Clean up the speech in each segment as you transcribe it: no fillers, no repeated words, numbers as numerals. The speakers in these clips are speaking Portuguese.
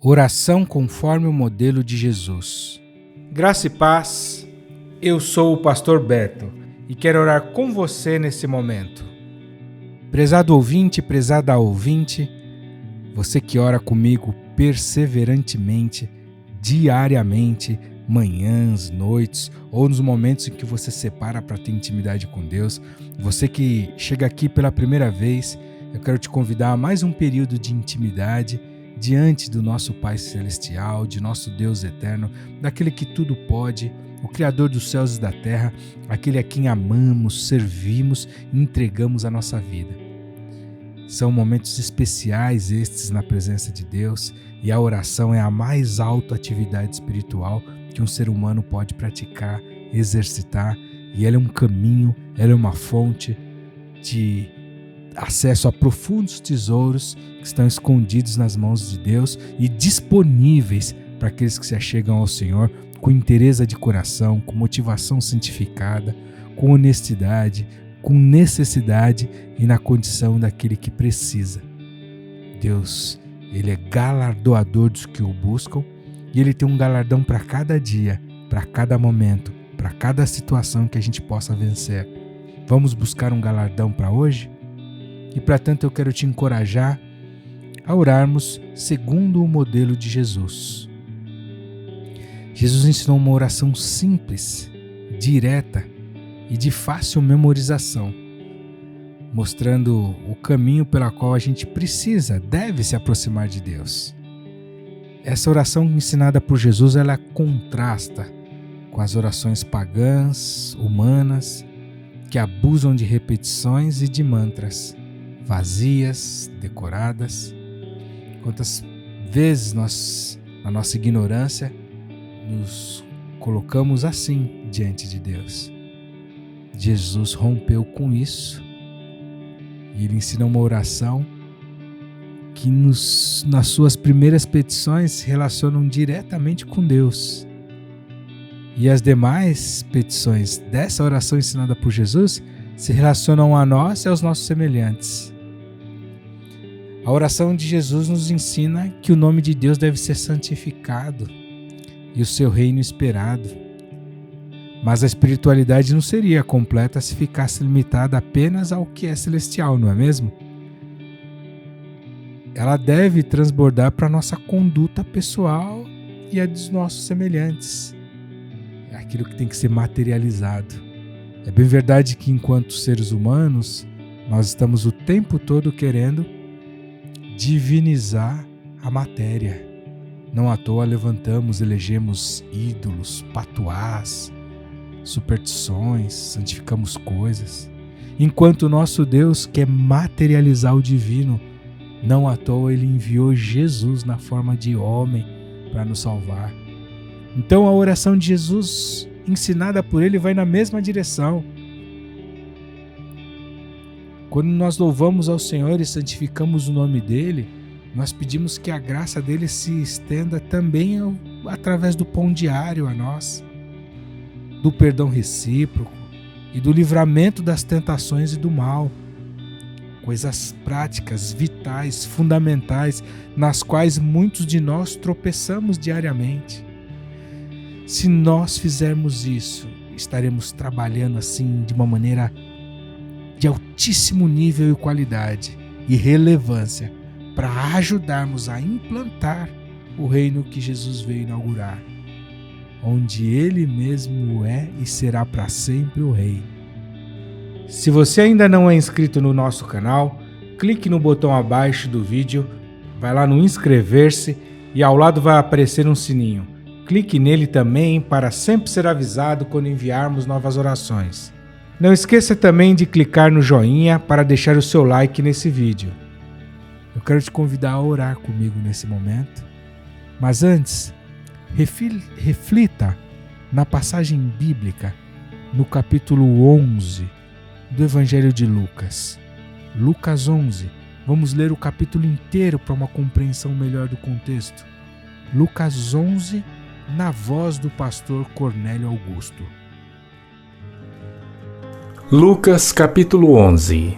Oração conforme o modelo de Jesus. Graça e paz, eu sou o pastor Beto e quero orar com você nesse momento. Prezado ouvinte, prezada ouvinte, você que ora comigo perseverantemente, diariamente, manhãs, noites ou nos momentos em que você separa para ter intimidade com Deus, você que chega aqui pela primeira vez, eu quero te convidar a mais um período de intimidade diante do nosso Pai Celestial, de nosso Deus eterno, daquele que tudo pode, o Criador dos céus e da terra, aquele a quem amamos, servimos e entregamos a nossa vida. São momentos especiais estes na presença de Deus e a oração é a mais alta atividade espiritual que um ser humano pode praticar, exercitar, e ela é um caminho, ela é uma fonte de acesso a profundos tesouros que estão escondidos nas mãos de Deus e disponíveis para aqueles que se achegam ao Senhor com inteireza de coração, com motivação santificada, com honestidade, com necessidade e na condição daquele que precisa. Deus, Ele é galardoador dos que o buscam e Ele tem um galardão para cada dia, para cada momento, para cada situação que a gente possa vencer. Vamos buscar um galardão para hoje? E para tanto eu quero te encorajar a orarmos segundo o modelo de Jesus. Jesus ensinou uma oração simples, direta e de fácil memorização, mostrando o caminho pelo qual a gente deve se aproximar de Deus. Essa oração ensinada por Jesus, ela contrasta com as orações pagãs, humanas, que abusam de repetições e de mantras vazias, decoradas. Quantas vezes nós, na nossa ignorância, nos colocamos assim diante de Deus. Jesus rompeu com isso e Ele ensina uma oração que nas suas primeiras petições se relacionam diretamente com Deus. E as demais petições dessa oração ensinada por Jesus se relacionam a nós e aos nossos semelhantes. A oração de Jesus nos ensina que o nome de Deus deve ser santificado e o seu reino esperado. Mas a espiritualidade não seria completa se ficasse limitada apenas ao que é celestial, não é mesmo? Ela deve transbordar para a nossa conduta pessoal e a dos nossos semelhantes. É aquilo que tem que ser materializado. É bem verdade que enquanto seres humanos, nós estamos o tempo todo querendo divinizar a matéria. Não à toa elegemos ídolos, patuás, superstições, santificamos coisas. Enquanto o nosso Deus quer materializar o divino, não à toa Ele enviou Jesus na forma de homem para nos salvar. Então a oração de Jesus, ensinada por Ele, vai na mesma direção. Quando nós louvamos ao Senhor e santificamos o nome dEle, nós pedimos que a graça dEle se estenda também através do pão diário a nós, do perdão recíproco e do livramento das tentações e do mal. Coisas práticas, vitais, fundamentais, nas quais muitos de nós tropeçamos diariamente. Se nós fizermos isso, estaremos trabalhando assim de uma maneira de altíssimo nível e qualidade e relevância para ajudarmos a implantar o reino que Jesus veio inaugurar, onde Ele mesmo é e será para sempre o Rei. Se você ainda não é inscrito no nosso canal, clique no botão abaixo do vídeo, vai lá no inscrever-se e ao lado vai aparecer um sininho. Clique nele também para sempre ser avisado quando enviarmos novas orações. Não esqueça também de clicar no joinha para deixar o seu like nesse vídeo. Eu quero te convidar a orar comigo nesse momento. Mas antes, reflita na passagem bíblica, no capítulo 11 do Evangelho de Lucas. Lucas 11. Vamos ler o capítulo inteiro para uma compreensão melhor do contexto. Lucas 11, na voz do pastor Cornélio Augusto. Lucas capítulo 11.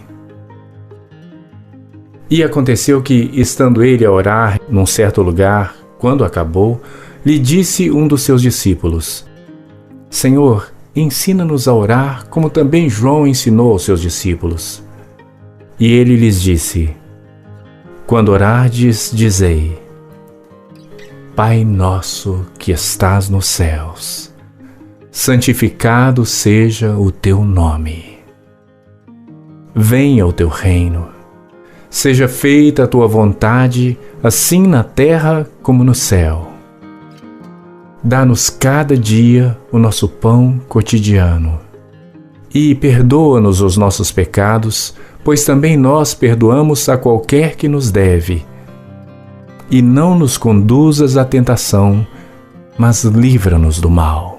E aconteceu que, estando ele a orar num certo lugar, Quando acabou, lhe disse um dos seus discípulos: Senhor, ensina-nos a orar, como também João ensinou aos seus discípulos. E ele lhes disse: Quando orardes, dizei: Pai nosso que estás nos céus, santificado seja o teu nome. Venha o teu reino. Seja feita a tua vontade, assim na terra como no céu. Dá-nos cada dia o nosso pão cotidiano. E perdoa-nos os nossos pecados, pois também nós perdoamos a qualquer que nos deve. E não nos conduzas à tentação, mas livra-nos do mal.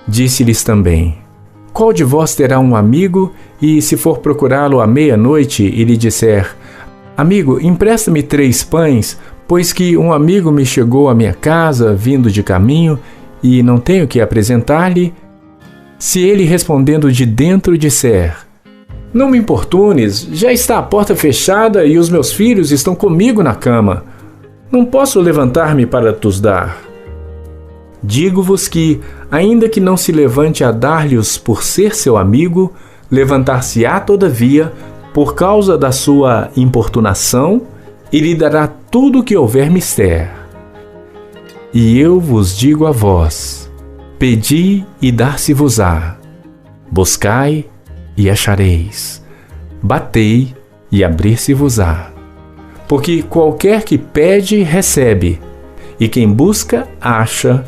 Disse-lhes também: Qual de vós terá um amigo, e se for procurá-lo à meia-noite e lhe disser: Amigo, empresta-me 3 pães, pois que um amigo me chegou à minha casa, vindo de caminho, e não tenho que apresentar-lhe? Se ele respondendo de dentro disser: Não me importunes, já está a porta fechada e os meus filhos estão comigo na cama. Não posso levantar-me para tos dar. Digo-vos que, ainda que não se levante a dar-lhes por ser seu amigo, levantar-se-á todavia, por causa da sua importunação, e lhe dará tudo o que houver mister. E eu vos digo a vós: pedi e dar-se-vos-á, buscai e achareis, batei e abrir-se-vos-á. Porque qualquer que pede, recebe, e quem busca, acha,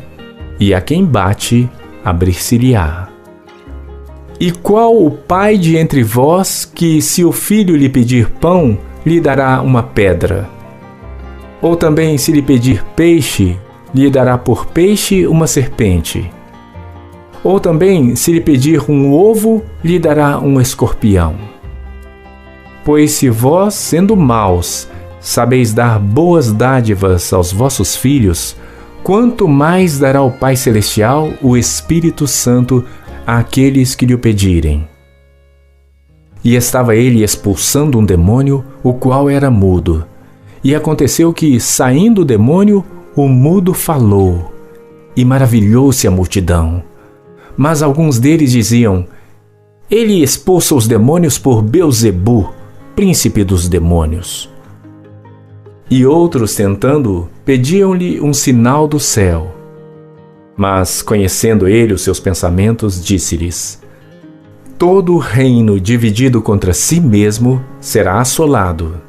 e a quem bate, abrir-se-lhe-á. E qual o pai de entre vós que, se o filho lhe pedir pão, lhe dará uma pedra? Ou também, se lhe pedir peixe, lhe dará por peixe uma serpente? Ou também, se lhe pedir um ovo, lhe dará um escorpião? Pois se vós, sendo maus, sabeis dar boas dádivas aos vossos filhos, quanto mais dará o Pai Celestial o Espírito Santo àqueles que lhe o pedirem. E estava ele expulsando um demônio, o qual era mudo. E aconteceu que, saindo o demônio, o mudo falou, e maravilhou-se a multidão. Mas alguns deles diziam: Ele expulsa os demônios por Beelzebu, príncipe dos demônios. E outros, tentando, pediam-lhe um sinal do céu. Mas, conhecendo ele os seus pensamentos, disse-lhes: Todo reino dividido contra si mesmo será assolado,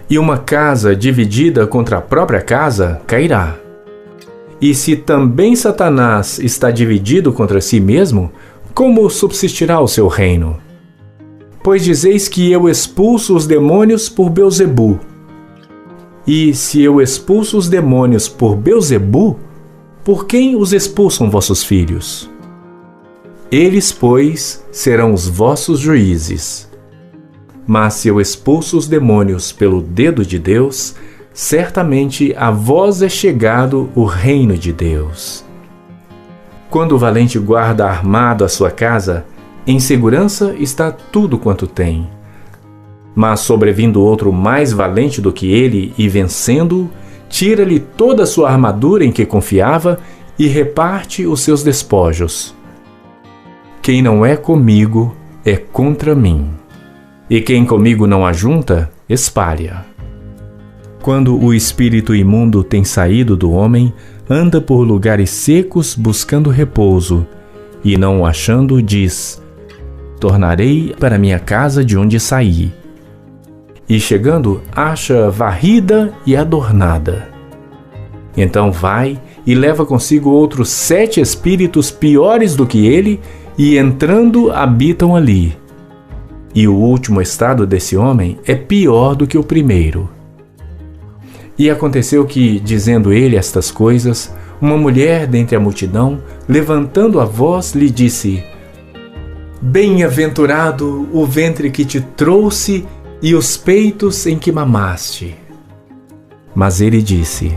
e uma casa dividida contra a própria casa cairá. E se também Satanás está dividido contra si mesmo, como subsistirá o seu reino? Pois dizeis que eu expulso os demônios por Beelzebu. E se eu expulso os demônios por Beelzebu, por quem os expulsam vossos filhos? Eles, pois, serão os vossos juízes. Mas se eu expulso os demônios pelo dedo de Deus, certamente a vós é chegado o reino de Deus. Quando o valente guarda armado a sua casa, em segurança está tudo quanto tem. Mas sobrevindo outro mais valente do que ele e vencendo-o, tira-lhe toda a sua armadura em que confiava e reparte os seus despojos. Quem não é comigo é contra mim, e quem comigo não ajunta, espalha. Quando o espírito imundo tem saído do homem, anda por lugares secos buscando repouso, e não o achando, diz: Tornarei para minha casa de onde saí. E chegando, acha varrida e adornada. Então vai e leva consigo outros 7 espíritos piores do que ele, e entrando habitam ali. E o último estado desse homem é pior do que o primeiro. E aconteceu que, dizendo ele estas coisas, uma mulher dentre a multidão, levantando a voz, lhe disse: Bem-aventurado o ventre que te trouxe e os peitos em que mamaste. Mas ele disse: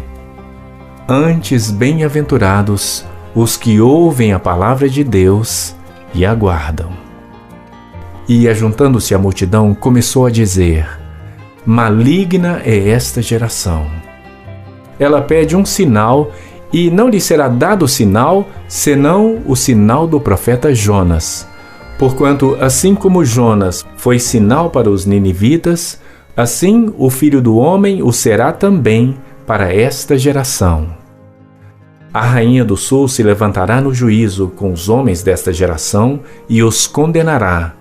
Antes bem-aventurados os que ouvem a palavra de Deus e aguardam. E, ajuntando-se a multidão, começou a dizer: Maligna é esta geração. ela pede um sinal, e não lhe será dado sinal, senão o sinal do profeta Jonas. Porquanto, assim como Jonas foi sinal para os ninivitas, assim o Filho do Homem o será também para esta geração. A rainha do sul se levantará no juízo com os homens desta geração e os condenará,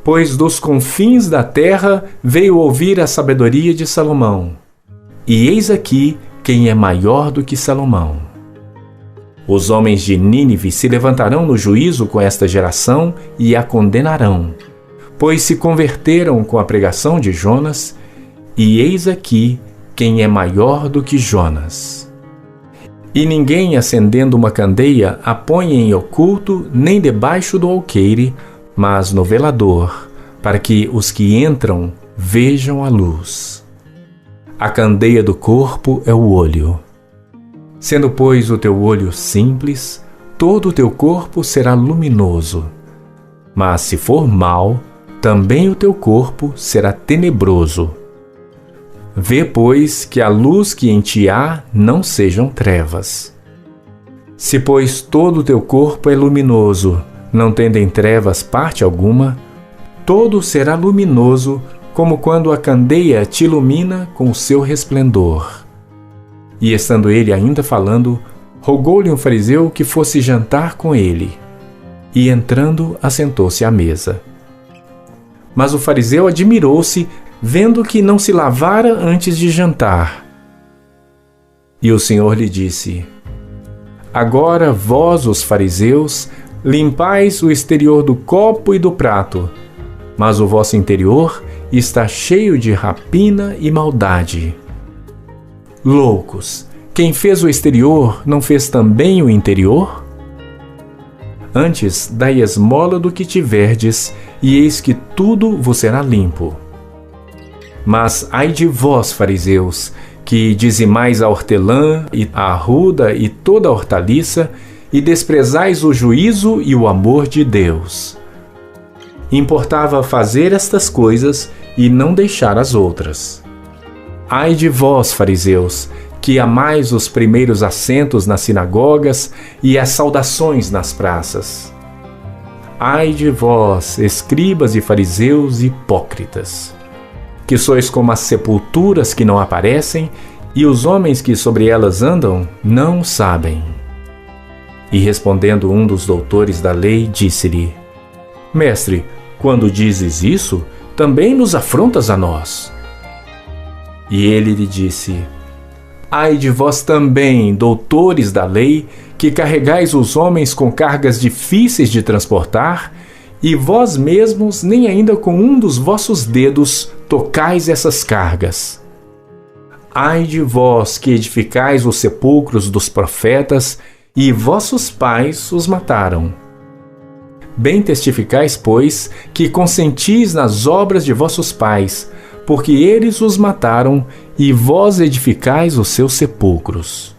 pois dos confins da terra veio ouvir a sabedoria de Salomão. E eis aqui quem é maior do que Salomão. Os homens de Nínive se levantarão no juízo com esta geração e a condenarão, pois se converteram com a pregação de Jonas, e eis aqui quem é maior do que Jonas. E ninguém, acendendo uma candeia, a põe em oculto, nem debaixo do alqueire, mas no velador, para que os que entram vejam a luz. A candeia do corpo é o olho. Sendo, pois, o teu olho simples, todo o teu corpo será luminoso. Mas se for mau, também o teu corpo será tenebroso. Vê, pois, que a luz que em ti há não sejam trevas. Se, pois, todo o teu corpo é luminoso, não tendo em trevas parte alguma, todo será luminoso, como quando a candeia te ilumina com o seu resplendor. E estando ele ainda falando, rogou-lhe um fariseu que fosse jantar com ele. E entrando, assentou-se à mesa. Mas o fariseu admirou-se, vendo que não se lavara antes de jantar. E o Senhor lhe disse: Agora vós, os fariseus, limpais o exterior do copo e do prato, mas o vosso interior está cheio de rapina e maldade. Loucos, quem fez o exterior não fez também o interior? Antes, dai esmola do que tiverdes, e eis que tudo vos será limpo. Mas ai de vós, fariseus, que dizimais a hortelã e a arruda e toda a hortaliça, e desprezais o juízo e o amor de Deus. Importava fazer estas coisas e não deixar as outras. Ai de vós, fariseus, que amais os primeiros assentos nas sinagogas e as saudações nas praças. Ai de vós, escribas e fariseus hipócritas, que sois como as sepulturas que não aparecem, e os homens que sobre elas andam não sabem. E respondendo um dos doutores da lei, disse-lhe: Mestre, quando dizes isso, também nos afrontas a nós. E ele lhe disse: Ai de vós também, doutores da lei, que carregais os homens com cargas difíceis de transportar, e vós mesmos nem ainda com um dos vossos dedos tocais essas cargas. Ai de vós que edificais os sepulcros dos profetas, e vossos pais os mataram. Bem testificais, pois, que consentis nas obras de vossos pais, porque eles os mataram, e vós edificais os seus sepulcros.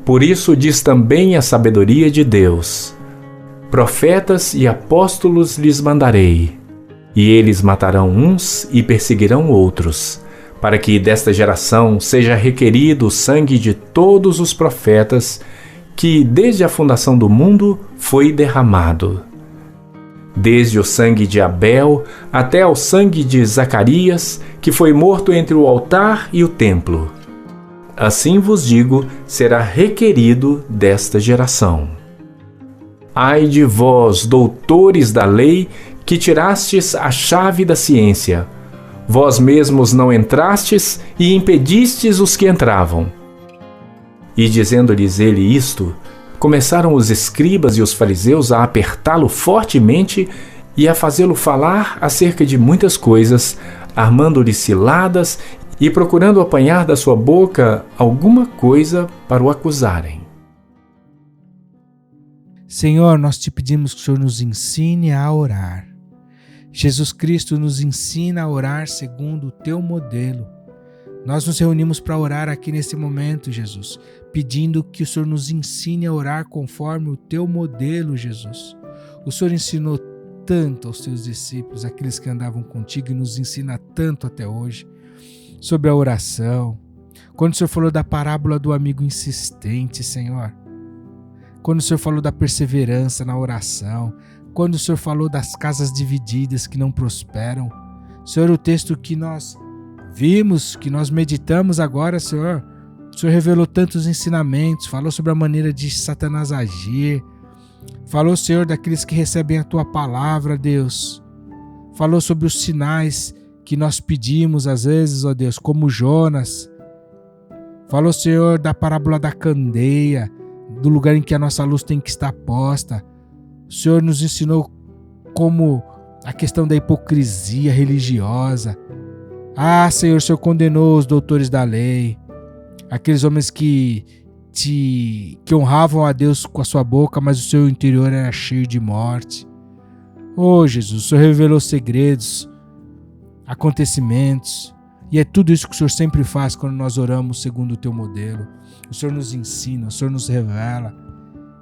Por isso diz também a sabedoria de Deus: Profetas e apóstolos lhes mandarei, e eles matarão uns e perseguirão outros, para que desta geração seja requerido o sangue de todos os profetas, que desde a fundação do mundo foi derramado. Desde o sangue de Abel até ao sangue de Zacarias, que foi morto entre o altar e o templo. Assim vos digo, será requerido desta geração. Ai de vós, doutores da lei, que tirastes a chave da ciência. Vós mesmos não entrastes e impedistes os que entravam. E dizendo-lhes ele isto, começaram os escribas e os fariseus a apertá-lo fortemente e a fazê-lo falar acerca de muitas coisas, armando-lhe ciladas e procurando apanhar da sua boca alguma coisa para o acusarem. Senhor, nós te pedimos que o Senhor nos ensine a orar. Jesus Cristo nos ensina a orar segundo o teu modelo. Nós nos reunimos para orar aqui nesse momento, Jesus, pedindo que o Senhor nos ensine a orar conforme o teu modelo, Jesus. O Senhor ensinou tanto aos teus discípulos, aqueles que andavam contigo, e nos ensina tanto até hoje, sobre a oração, Quando o Senhor falou da parábola do amigo insistente, Senhor. Quando o Senhor falou da perseverança na oração. Quando o Senhor falou das casas divididas que não prosperam. Senhor, o texto que nós vimos, que nós meditamos agora, Senhor, o Senhor revelou tantos ensinamentos, falou sobre a maneira de Satanás agir, falou, Senhor, daqueles que recebem a Tua palavra, Deus, falou sobre os sinais que nós pedimos às vezes, ó Deus, como Jonas, falou, Senhor, da parábola da candeia, do lugar em que a nossa luz tem que estar posta. O Senhor nos ensinou como a questão da hipocrisia religiosa. Senhor, o Senhor condenou os doutores da lei, aqueles homens que honravam a Deus com a sua boca, mas o seu interior era cheio de morte. Jesus, o Senhor revelou segredos, acontecimentos, e é tudo isso que o Senhor sempre faz quando nós oramos segundo o Teu modelo. O Senhor nos ensina, o Senhor nos revela.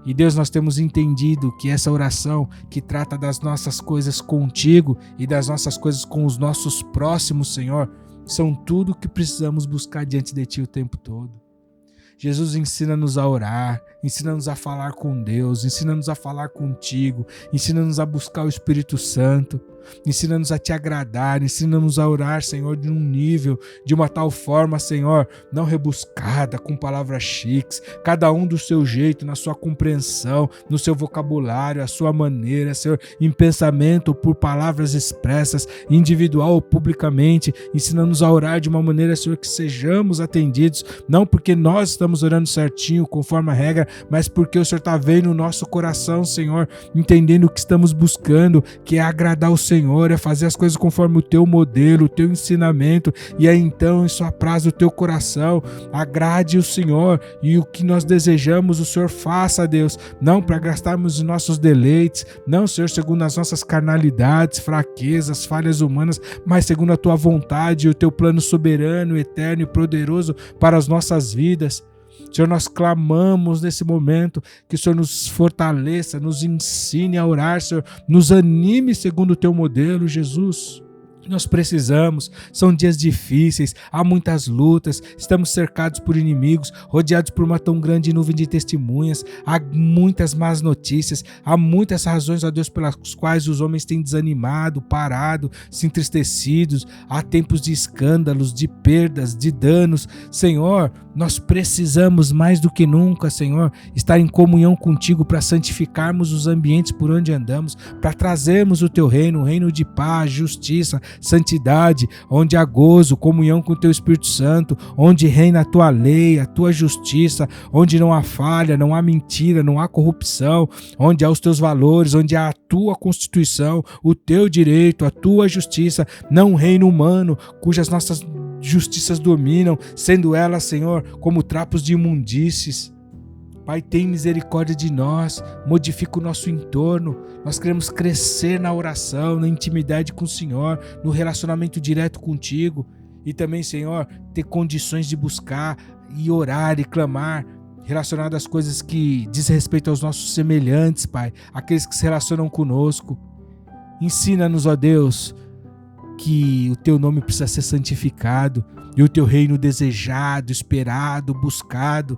E Deus, nós temos entendido que essa oração que trata das nossas coisas contigo e das nossas coisas com os nossos próximos, Senhor, são tudo o que precisamos buscar diante de Ti o tempo todo. Jesus, ensina-nos a orar, ensina-nos a falar com Deus, ensina-nos a falar contigo, ensina-nos a buscar o Espírito Santo, ensina-nos a Te agradar, ensina-nos a orar, Senhor, de um nível, de uma tal forma, Senhor, não rebuscada, com palavras chiques, cada um do seu jeito, na sua compreensão, no seu vocabulário, a sua maneira, Senhor, em pensamento, por palavras expressas, individual ou publicamente, ensina-nos a orar de uma maneira, Senhor, que sejamos atendidos, não porque nós estamos orando certinho, conforme a regra, mas porque o Senhor está vendo o nosso coração, Senhor, entendendo o que estamos buscando, que é agradar o Senhor, é fazer as coisas conforme o Teu modelo, o Teu ensinamento, e aí então isso apraz o Teu coração, agrade o Senhor, e o que nós desejamos o Senhor faça, Deus, não para gastarmos os nossos deleites, não, Senhor, segundo as nossas carnalidades, fraquezas, falhas humanas, mas segundo a Tua vontade e o Teu plano soberano, eterno e poderoso para as nossas vidas. Senhor, nós clamamos nesse momento que o Senhor nos fortaleça, nos ensine a orar, Senhor, nos anime segundo o Teu modelo, Jesus. Nós precisamos, são dias difíceis, há muitas lutas, estamos cercados por inimigos, rodeados por uma tão grande nuvem de testemunhas, há muitas más notícias, há muitas razões, ó Deus, pelas quais os homens têm desanimado, parado, se entristecidos, há tempos de escândalos, de perdas, de danos. Senhor, nós precisamos mais do que nunca, Senhor, estar em comunhão contigo para santificarmos os ambientes por onde andamos, para trazermos o Teu reino, um reino de paz, justiça, santidade, onde há gozo, comunhão com o Teu Espírito Santo, onde reina a Tua lei, a Tua justiça, onde não há falha, não há mentira, não há corrupção, onde há os Teus valores, onde há a Tua Constituição, o Teu direito, a Tua justiça, não um reino humano, cujas nossas justiças dominam, sendo elas, Senhor, como trapos de imundícies. Pai, tem misericórdia de nós, modifica o nosso entorno. Nós queremos crescer na oração, na intimidade com o Senhor, no relacionamento direto contigo. E também, Senhor, ter condições de buscar e orar e clamar relacionado às coisas que diz respeito aos nossos semelhantes, Pai, aqueles que se relacionam conosco. Ensina-nos, ó Deus, que o Teu nome precisa ser santificado e o Teu reino desejado, esperado, buscado.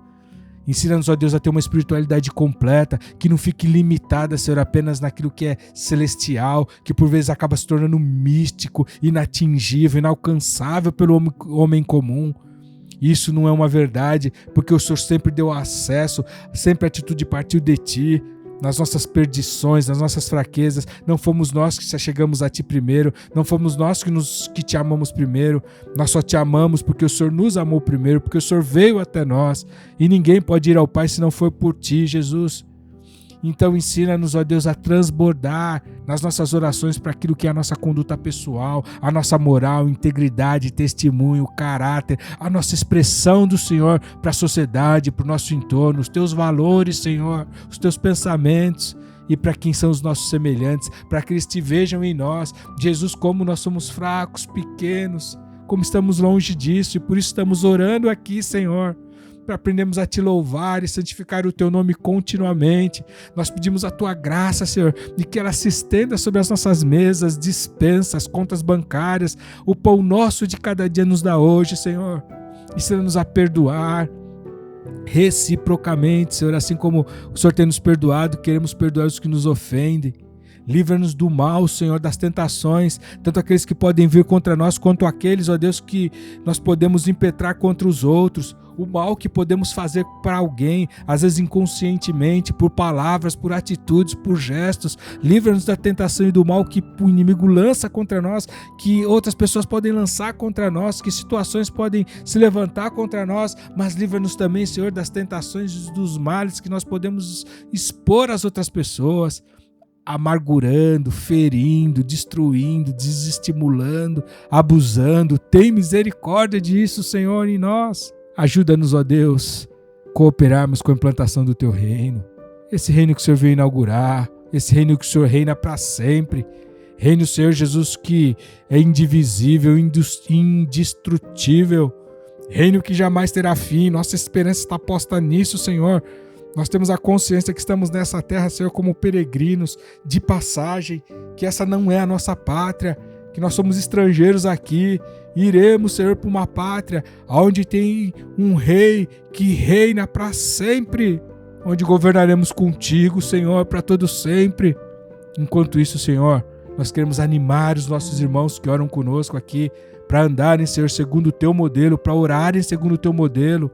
Ensina-nos, ó Deus, a ter uma espiritualidade completa, que não fique limitada, Senhor, apenas naquilo que é celestial, que por vezes acaba se tornando místico, inatingível, inalcançável pelo homem comum. Isso não é uma verdade, porque o Senhor sempre deu acesso, sempre a atitude partiu de Ti. Nas nossas perdições, nas nossas fraquezas, não fomos nós que chegamos a Ti primeiro, não fomos nós que Te amamos primeiro, nós só Te amamos porque o Senhor nos amou primeiro, porque o Senhor veio até nós, e ninguém pode ir ao Pai se não for por Ti, Jesus. Então ensina-nos, ó Deus, a transbordar nas nossas orações para aquilo que é a nossa conduta pessoal, a nossa moral, integridade, testemunho, caráter, a nossa expressão do Senhor para a sociedade, para o nosso entorno, os Teus valores, Senhor, os Teus pensamentos, e para quem são os nossos semelhantes, para que eles Te vejam em nós, Jesus, como nós somos fracos, pequenos, como estamos longe disso, e por isso estamos orando aqui, Senhor, para aprendermos a Te louvar e santificar o Teu nome continuamente. Nós pedimos a Tua graça, Senhor, e que ela se estenda sobre as nossas mesas, dispensas, contas bancárias, o pão nosso de cada dia nos dá hoje, Senhor. ensina-nos a perdoar reciprocamente, Senhor, assim como o Senhor tem nos perdoado, queremos perdoar os que nos ofendem. Livra-nos do mal, Senhor, das tentações, tanto aqueles que podem vir contra nós, quanto aqueles, ó Deus, que nós podemos impetrar contra os outros. O mal que podemos fazer para alguém, às vezes inconscientemente, por palavras, por atitudes, por gestos. Livra-nos da tentação e do mal que o inimigo lança contra nós, que outras pessoas podem lançar contra nós, que situações podem se levantar contra nós, mas livra-nos também, Senhor, das tentações e dos males que nós podemos expor às outras pessoas, amargurando, ferindo, destruindo, desestimulando, abusando. Tem misericórdia disso, Senhor, em nós. Ajuda-nos, ó Deus, cooperarmos com a implantação do Teu reino. Esse reino que o Senhor veio inaugurar, esse reino que o Senhor reina para sempre. Reino, Senhor Jesus, que é indivisível, indestrutível. Reino que jamais terá fim. Nossa esperança está posta nisso, Senhor. Nós temos a consciência que estamos nessa terra, Senhor, como peregrinos de passagem, que essa não é a nossa pátria, que nós somos estrangeiros aqui. Iremos, Senhor, para uma pátria onde tem um rei que reina para sempre, onde governaremos contigo, Senhor, para todo sempre. Enquanto isso, Senhor, nós queremos animar os nossos irmãos que oram conosco aqui para andarem, Senhor, segundo o Teu modelo, para orarem segundo o Teu modelo,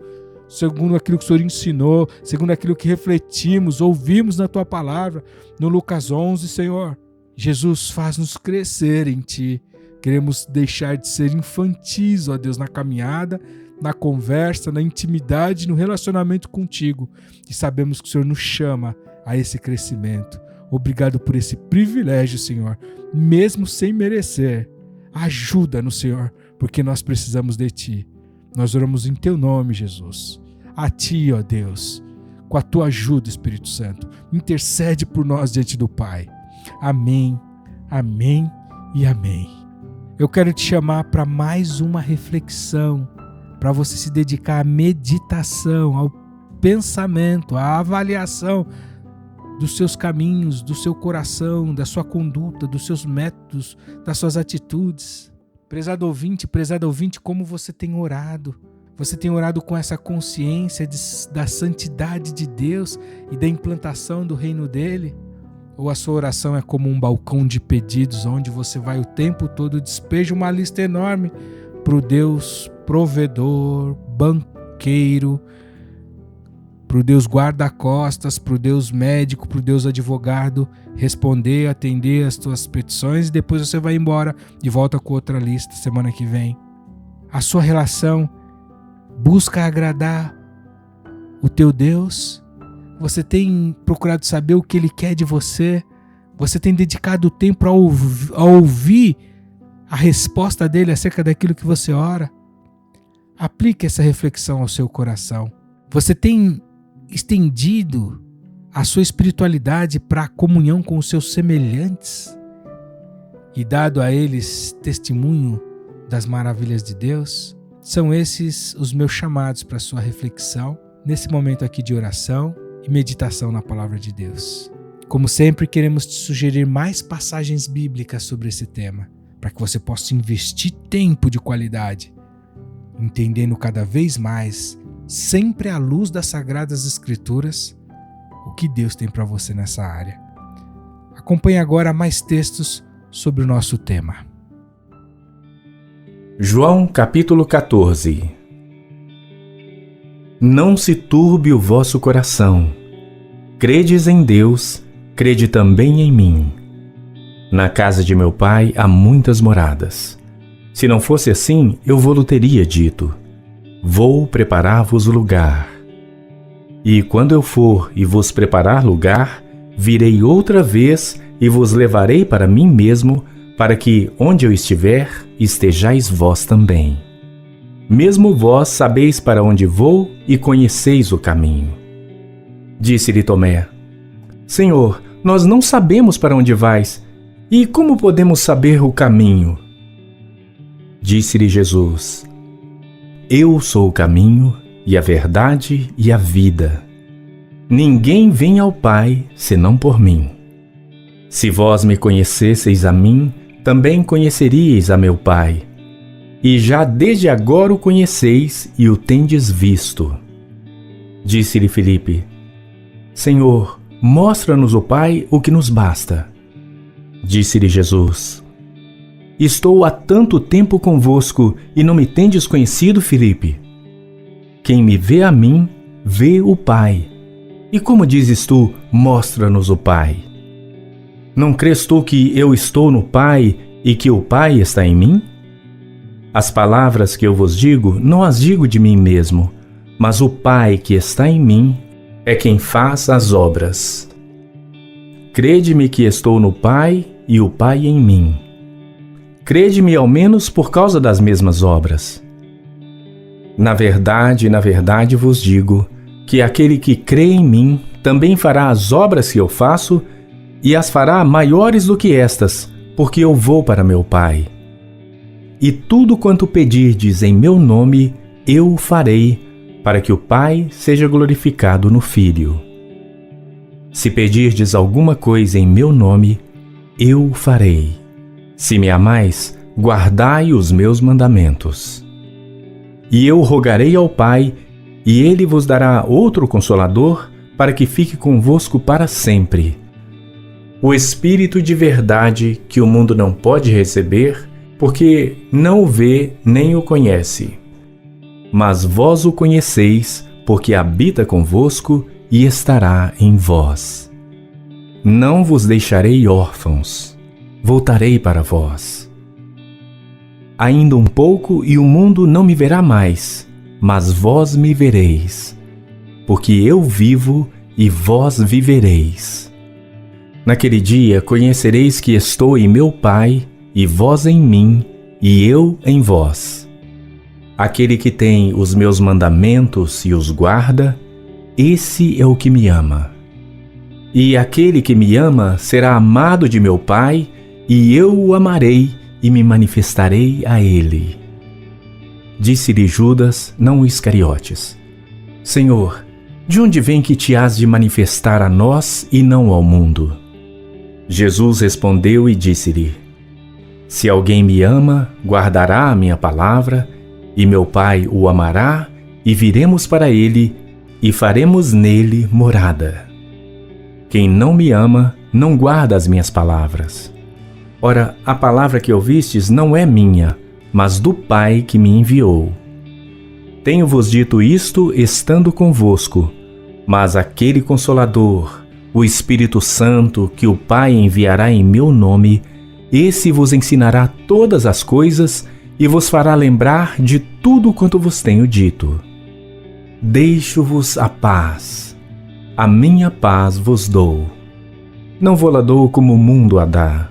segundo aquilo que o Senhor ensinou, segundo aquilo que refletimos, ouvimos na Tua palavra, no Lucas 11, Senhor. Jesus, faz-nos crescer em Ti. Queremos deixar de ser infantis, ó Deus, na caminhada, na conversa, na intimidade, no relacionamento contigo. E sabemos que o Senhor nos chama a esse crescimento. Obrigado por esse privilégio, Senhor, mesmo sem merecer. Ajuda-nos, Senhor, porque nós precisamos de Ti. Nós oramos em Teu nome, Jesus. A Ti, ó Deus, com a Tua ajuda, Espírito Santo, intercede por nós diante do Pai. Amém, amém e amém. Eu quero te chamar para mais uma reflexão, para você se dedicar à meditação, ao pensamento, à avaliação dos seus caminhos, do seu coração, da sua conduta, dos seus métodos, das suas atitudes. Prezado ouvinte, como você tem orado? Você tem orado com essa consciência da santidade de Deus e da implantação do reino dele? Ou a sua oração é como um balcão de pedidos, onde você vai o tempo todo, despeja uma lista enorme para o Deus provedor, banqueiro, para o Deus guarda-costas, para o Deus médico, para o Deus advogado, responder, atender as tuas petições, e depois você vai embora e volta com outra lista semana que vem. A sua relação busca agradar o teu Deus? Você tem procurado saber o que Ele quer de você? Você tem dedicado tempo a ouvir a resposta dEle acerca daquilo que você ora? Aplique essa reflexão ao seu coração. Você tem estendido a sua espiritualidade para a comunhão com os seus semelhantes e dado a eles testemunho das maravilhas de Deus? São esses os meus chamados para a sua reflexão nesse momento aqui de oração e meditação na Palavra de Deus. Como sempre, queremos te sugerir mais passagens bíblicas sobre esse tema, para que você possa investir tempo de qualidade, entendendo cada vez mais, sempre à luz das Sagradas Escrituras, o que Deus tem para você nessa área. Acompanhe agora mais textos sobre o nosso tema. João capítulo 14. Não se turbe o vosso coração. Credes em Deus, crede também em mim. Na casa de meu Pai há muitas moradas. Se não fosse assim, eu vou-lo teria dito: vou preparar-vos lugar. E quando eu for e vos preparar lugar, virei outra vez e vos levarei para mim mesmo, para que, onde eu estiver, estejais vós também. Mesmo vós sabeis para onde vou e conheceis o caminho. Disse-lhe Tomé: Senhor, nós não sabemos para onde vais, e como podemos saber o caminho? Disse-lhe Jesus: Eu sou o caminho, e a verdade e a vida. Ninguém vem ao Pai, senão por mim. Se vós me conhecesseis a mim, também conheceríeis a meu Pai. e já desde agora o conheceis e o tendes visto. Disse-lhe Filipe: Senhor, mostra-nos o Pai, o que nos basta. Disse-lhe Jesus: Estou há tanto tempo convosco e não me tendes conhecido, Filipe? Quem me vê a mim, vê o Pai. E como dizes tu, mostra-nos o Pai? Não crês tu que eu estou no Pai e que o Pai está em mim? As palavras que eu vos digo, não as digo de mim mesmo, mas o Pai que está em mim é quem faz as obras. Crede-me que estou no Pai e o Pai em mim. Crede-me ao menos por causa das mesmas obras. Na verdade vos digo que aquele que crê em mim também fará as obras que eu faço e as fará maiores do que estas, porque eu vou para meu Pai. E tudo quanto pedirdes em meu nome, eu o farei, para que o Pai seja glorificado no Filho. Se pedirdes alguma coisa em meu nome, eu o farei. Se me amais, guardai os meus mandamentos. E eu rogarei ao Pai, e ele vos dará outro Consolador, para que fique convosco para sempre. O Espírito de verdade que o mundo não pode receber, porque não o vê nem o conhece. Mas vós o conheceis, porque habita convosco e estará em vós. Não vos deixarei órfãos, voltarei para vós. Ainda um pouco e o mundo não me verá mais, mas vós me vereis, porque eu vivo e vós vivereis. Naquele dia conhecereis que estou em meu Pai, e vós em mim, e eu em vós. Aquele que tem os meus mandamentos e os guarda, esse é o que me ama. E aquele que me ama será amado de meu Pai, e eu o amarei e me manifestarei a ele. Disse-lhe Judas, não Iscariotes: Senhor, de onde vem que te hás de manifestar a nós e não ao mundo? Jesus respondeu e disse-lhe: Se alguém me ama, guardará a minha palavra, e meu Pai o amará, e viremos para ele, e faremos nele morada. Quem não me ama, não guarda as minhas palavras. Ora, a palavra que ouvistes não é minha, mas do Pai que me enviou. Tenho-vos dito isto estando convosco, mas aquele Consolador, o Espírito Santo, que o Pai enviará em meu nome, esse vos ensinará todas as coisas e vos fará lembrar de tudo quanto vos tenho dito. Deixo-vos a paz. A minha paz vos dou. Não vou-la dou como o mundo a dá.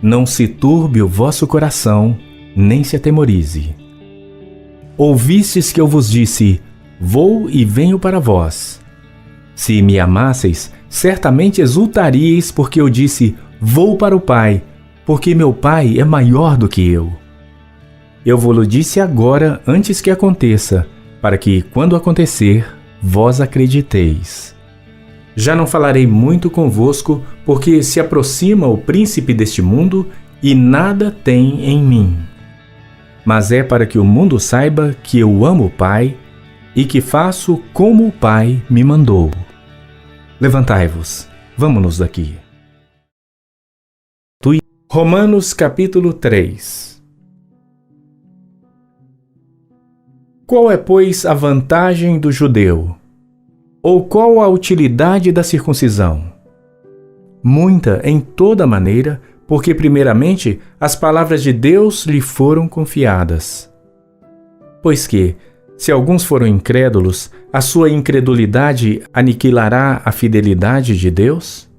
Não se turbe o vosso coração, nem se atemorize. Ouvistes que eu vos disse: Vou e venho para vós. Se me amasseis, certamente exultaríeis, porque eu disse: Vou para o Pai, porque meu Pai é maior do que eu. Eu vos-lo disse agora, antes que aconteça, para que, quando acontecer, vós acrediteis. Já não falarei muito convosco, porque se aproxima o príncipe deste mundo e nada tem em mim. Mas é para que o mundo saiba que eu amo o Pai e que faço como o Pai me mandou. Levantai-vos, vamo-nos daqui. Romanos capítulo 3. Qual é, pois, a vantagem do judeu? Ou qual a utilidade da circuncisão? Muita em toda maneira, porque primeiramente as palavras de Deus lhe foram confiadas. Pois que, se alguns foram incrédulos, a sua incredulidade aniquilará a fidelidade de Deus?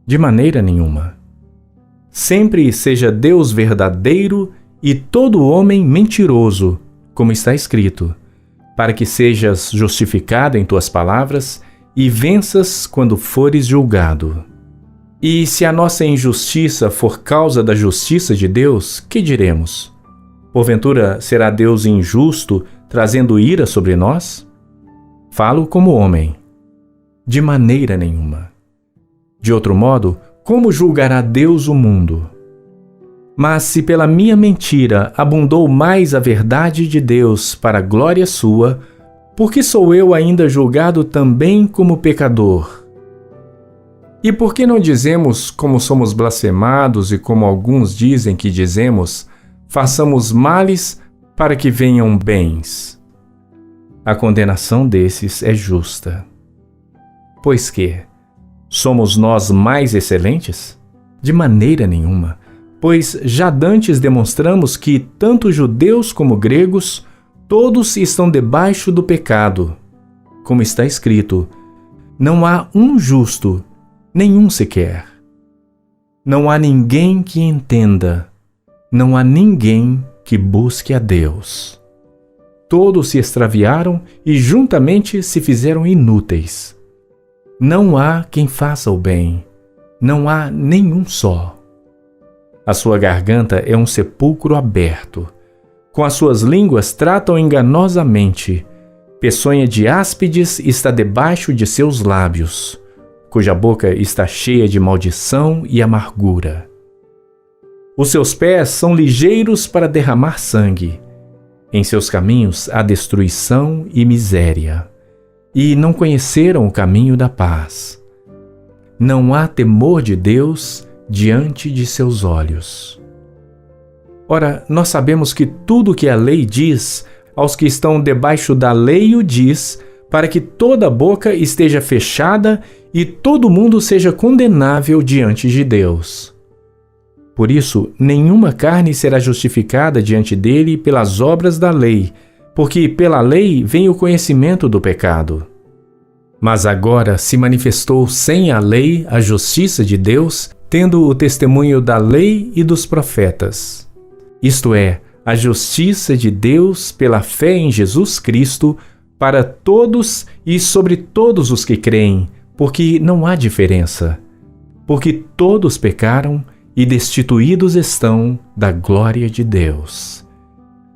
De maneira nenhuma. Sempre seja Deus verdadeiro e todo homem mentiroso, como está escrito, para que sejas justificado em tuas palavras e venças quando fores julgado. E se a nossa injustiça for causa da justiça de Deus, que diremos? Porventura será Deus injusto, trazendo ira sobre nós? Falo como homem. De maneira nenhuma. De outro modo, como julgará Deus o mundo? Mas se pela minha mentira abundou mais a verdade de Deus para a glória sua, por que sou eu ainda julgado também como pecador? E por que não dizemos como somos blasfemados e como alguns dizem que dizemos, façamos males para que venham bens? A condenação desses é justa. Pois que, somos nós mais excelentes? De maneira nenhuma, pois já dantes demonstramos que tanto judeus como gregos, todos estão debaixo do pecado. Como está escrito, não há um justo, nenhum sequer. Não há ninguém que entenda, não há ninguém que busque a Deus. Todos se extraviaram e juntamente se fizeram inúteis. Não há quem faça o bem, não há nenhum só. A sua garganta é um sepulcro aberto. Com as suas línguas tratam enganosamente. Peçonha de áspides está debaixo de seus lábios, cuja boca está cheia de maldição e amargura. Os seus pés são ligeiros para derramar sangue. Em seus caminhos há destruição e miséria. E não conheceram o caminho da paz. Não há temor de Deus diante de seus olhos. Ora, nós sabemos que tudo o que a lei diz, aos que estão debaixo da lei o diz, para que toda boca esteja fechada e todo mundo seja condenável diante de Deus. Por isso, nenhuma carne será justificada diante dele pelas obras da lei, porque pela lei vem o conhecimento do pecado. Mas agora se manifestou sem a lei a justiça de Deus, tendo o testemunho da lei e dos profetas. Isto é, a justiça de Deus pela fé em Jesus Cristo, para todos e sobre todos os que creem, porque não há diferença. Porque todos pecaram e destituídos estão da glória de Deus,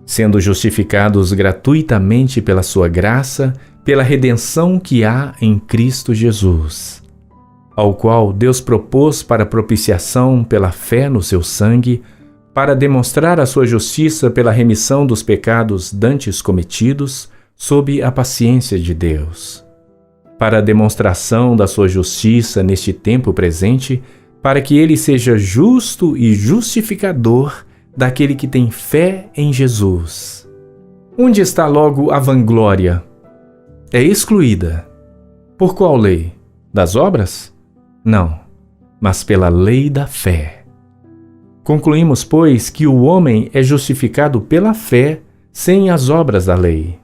sendo justificados gratuitamente pela sua graça, pela redenção que há em Cristo Jesus, ao qual Deus propôs para propiciação pela fé no seu sangue, para demonstrar a sua justiça pela remissão dos pecados dantes cometidos, sob a paciência de Deus, para a demonstração da sua justiça neste tempo presente, para que ele seja justo e justificador daquele que tem fé em Jesus. Onde está logo a vanglória? É excluída. Por qual lei? Das obras? Não, mas pela lei da fé. Concluímos, pois, que o homem é justificado pela fé sem as obras da lei.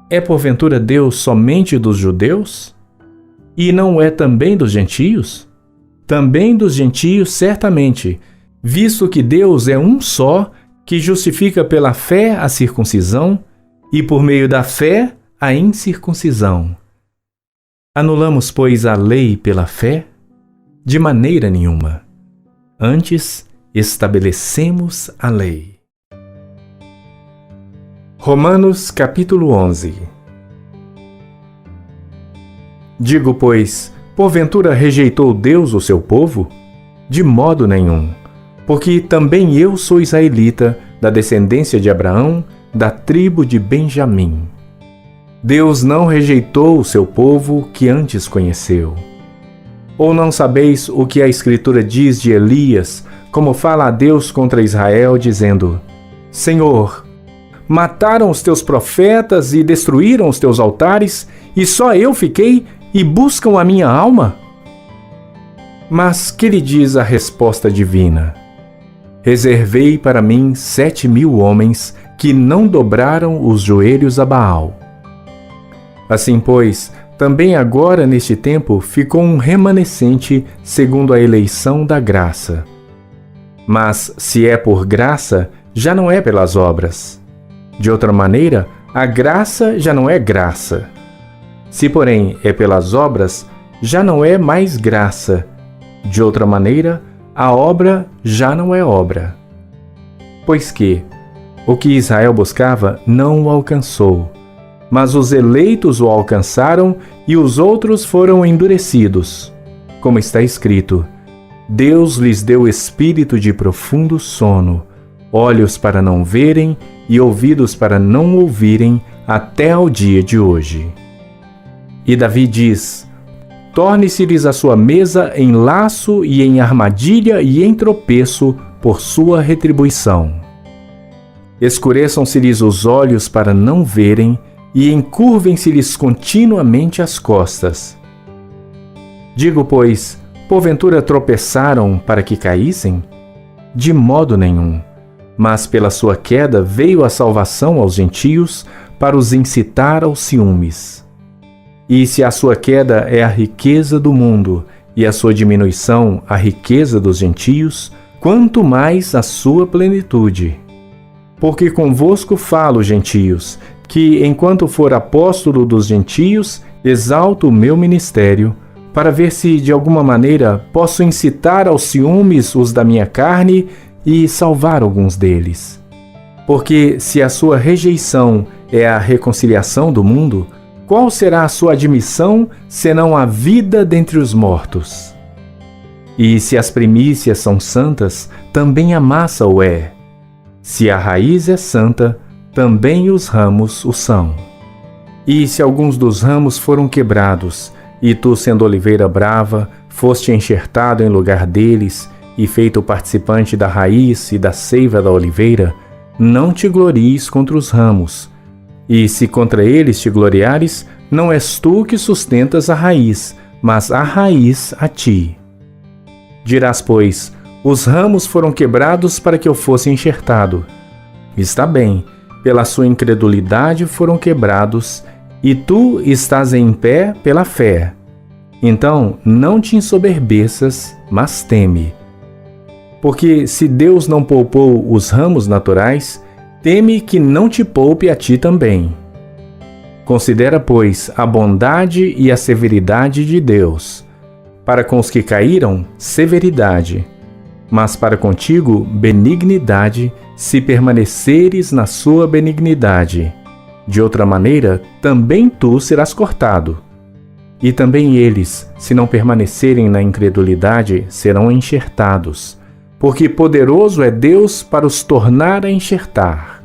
É porventura Deus somente dos judeus? E não é também dos gentios? Também dos gentios, certamente, visto que Deus é um só, que justifica pela fé a circuncisão e por meio da fé a incircuncisão. Anulamos, pois, a lei pela fé? De maneira nenhuma. Antes, estabelecemos a lei. Romanos capítulo 11. Digo, pois, porventura rejeitou Deus o seu povo? De modo nenhum, porque também eu sou israelita, da descendência de Abraão, da tribo de Benjamim. Deus não rejeitou o seu povo que antes conheceu. Ou não sabeis o que a Escritura diz de Elias, como fala a Deus contra Israel, dizendo: Senhor, mataram os teus profetas e destruíram os teus altares, e só eu fiquei e buscam a minha alma? Mas que lhe diz a resposta divina? Reservei para mim 7.000 homens que não dobraram os joelhos a Baal. Assim, pois, também agora neste tempo ficou um remanescente segundo a eleição da graça. Mas, se é por graça, já não é pelas obras. De outra maneira, a graça já não é graça. Se, porém, é pelas obras, já não é mais graça. De outra maneira, a obra já não é obra. Pois que o que Israel buscava não o alcançou, mas os eleitos o alcançaram e os outros foram endurecidos. Como está escrito: Deus lhes deu espírito de profundo sono, olhos para não verem e ouvidos para não ouvirem, até ao dia de hoje. E Davi diz: torne-se-lhes a sua mesa em laço e em armadilha e em tropeço por sua retribuição. Escureçam-se-lhes os olhos para não verem e encurvem-se-lhes continuamente as costas. Digo, pois, porventura tropeçaram para que caíssem? De modo nenhum. Mas pela sua queda veio a salvação aos gentios para os incitar aos ciúmes. E se a sua queda é a riqueza do mundo e a sua diminuição a riqueza dos gentios, quanto mais a sua plenitude. Porque convosco falo, gentios, que enquanto for apóstolo dos gentios, exalto o meu ministério, para ver se de alguma maneira posso incitar aos ciúmes os da minha carne e salvar alguns deles. Porque se a sua rejeição é a reconciliação do mundo, qual será a sua admissão, senão a vida dentre os mortos? E se as primícias são santas, também a massa o é. Se a raiz é santa, também os ramos o são. E se alguns dos ramos foram quebrados, e tu, sendo oliveira brava, foste enxertado em lugar deles, e feito participante da raiz e da seiva da oliveira, não te glories contra os ramos. E se contra eles te gloriares, não és tu que sustentas a raiz, mas a raiz a ti. Dirás, pois, os ramos foram quebrados para que eu fosse enxertado. Está bem, pela sua incredulidade foram quebrados, e tu estás em pé pela fé. Então não te ensoberbeças, mas teme. Porque se Deus não poupou os ramos naturais, teme que não te poupe a ti também. Considera, pois, a bondade e a severidade de Deus. Para com os que caíram, severidade, mas para contigo, benignidade, se permaneceres na sua benignidade. De outra maneira, também tu serás cortado. E também eles, se não permanecerem na incredulidade, serão enxertados, porque poderoso é Deus para os tornar a enxertar.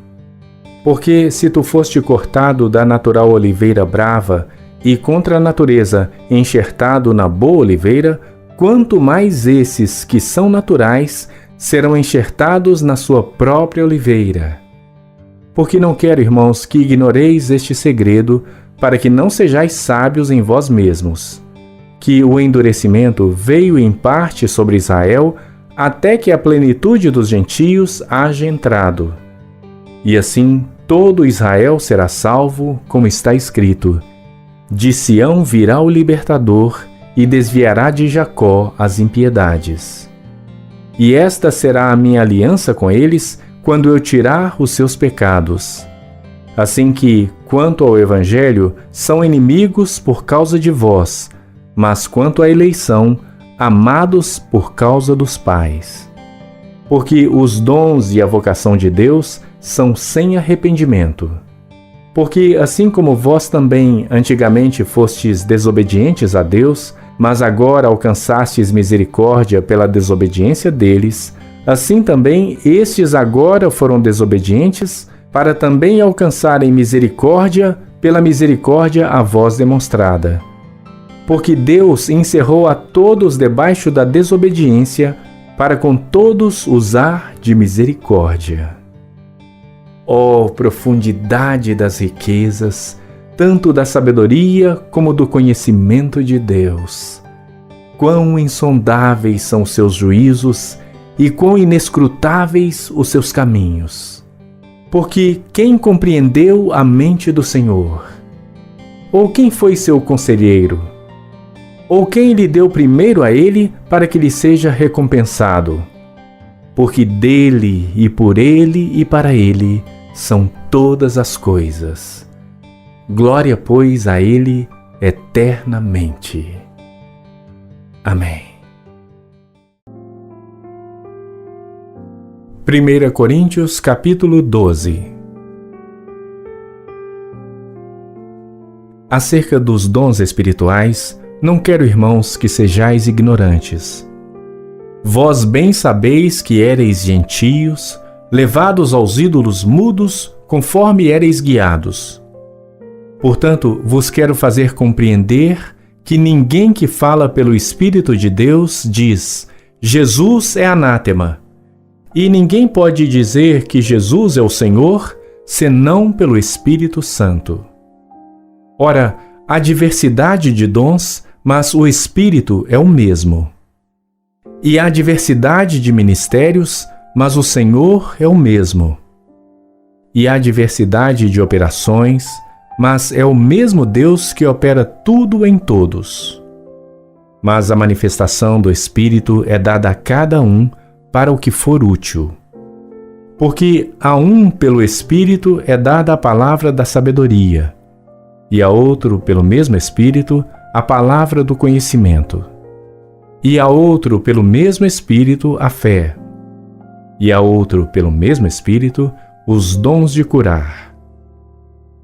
Porque se tu foste cortado da natural oliveira brava, e contra a natureza enxertado na boa oliveira, quanto mais esses que são naturais serão enxertados na sua própria oliveira. Porque não quero, irmãos, que ignoreis este segredo, para que não sejais sábios em vós mesmos, que o endurecimento veio em parte sobre Israel, até que a plenitude dos gentios haja entrado. E assim todo Israel será salvo, como está escrito: de Sião virá o libertador, e desviará de Jacó as impiedades. E esta será a minha aliança com eles, quando eu tirar os seus pecados. Assim que, quanto ao Evangelho, são inimigos por causa de vós, mas quanto à eleição, amados por causa dos pais. Porque os dons e a vocação de Deus são sem arrependimento. Porque assim como vós também antigamente fostes desobedientes a Deus, mas agora alcançastes misericórdia pela desobediência deles, assim também estes agora foram desobedientes, para também alcançarem misericórdia pela misericórdia a vós demonstrada. Porque Deus encerrou a todos debaixo da desobediência, para com todos usar de misericórdia. Ó profundidade das riquezas, tanto da sabedoria como do conhecimento de Deus! Quão insondáveis são os seus juízos e quão inescrutáveis os seus caminhos! Porque quem compreendeu a mente do Senhor? Ou quem foi seu conselheiro? Ou quem lhe deu primeiro a ele para que lhe seja recompensado? Porque dele e por ele e para ele são todas as coisas. Glória, pois, a ele eternamente. Amém. 1 Coríntios capítulo 12. Acerca dos dons espirituais, não quero, irmãos, que sejais ignorantes. Vós bem sabeis que éreis gentios, levados aos ídolos mudos, conforme éreis guiados. Portanto, vos quero fazer compreender que ninguém que fala pelo Espírito de Deus diz: Jesus é anátema. E ninguém pode dizer que Jesus é o Senhor, senão pelo Espírito Santo. Ora, há diversidade de dons, mas o Espírito é o mesmo. E há diversidade de ministérios, mas o Senhor é o mesmo. E há diversidade de operações, mas é o mesmo Deus que opera tudo em todos. Mas a manifestação do Espírito é dada a cada um para o que for útil. Porque a um pelo Espírito é dada a palavra da sabedoria, e a outro pelo mesmo Espírito a palavra do conhecimento, e a outro pelo mesmo Espírito a fé, e a outro pelo mesmo Espírito os dons de curar,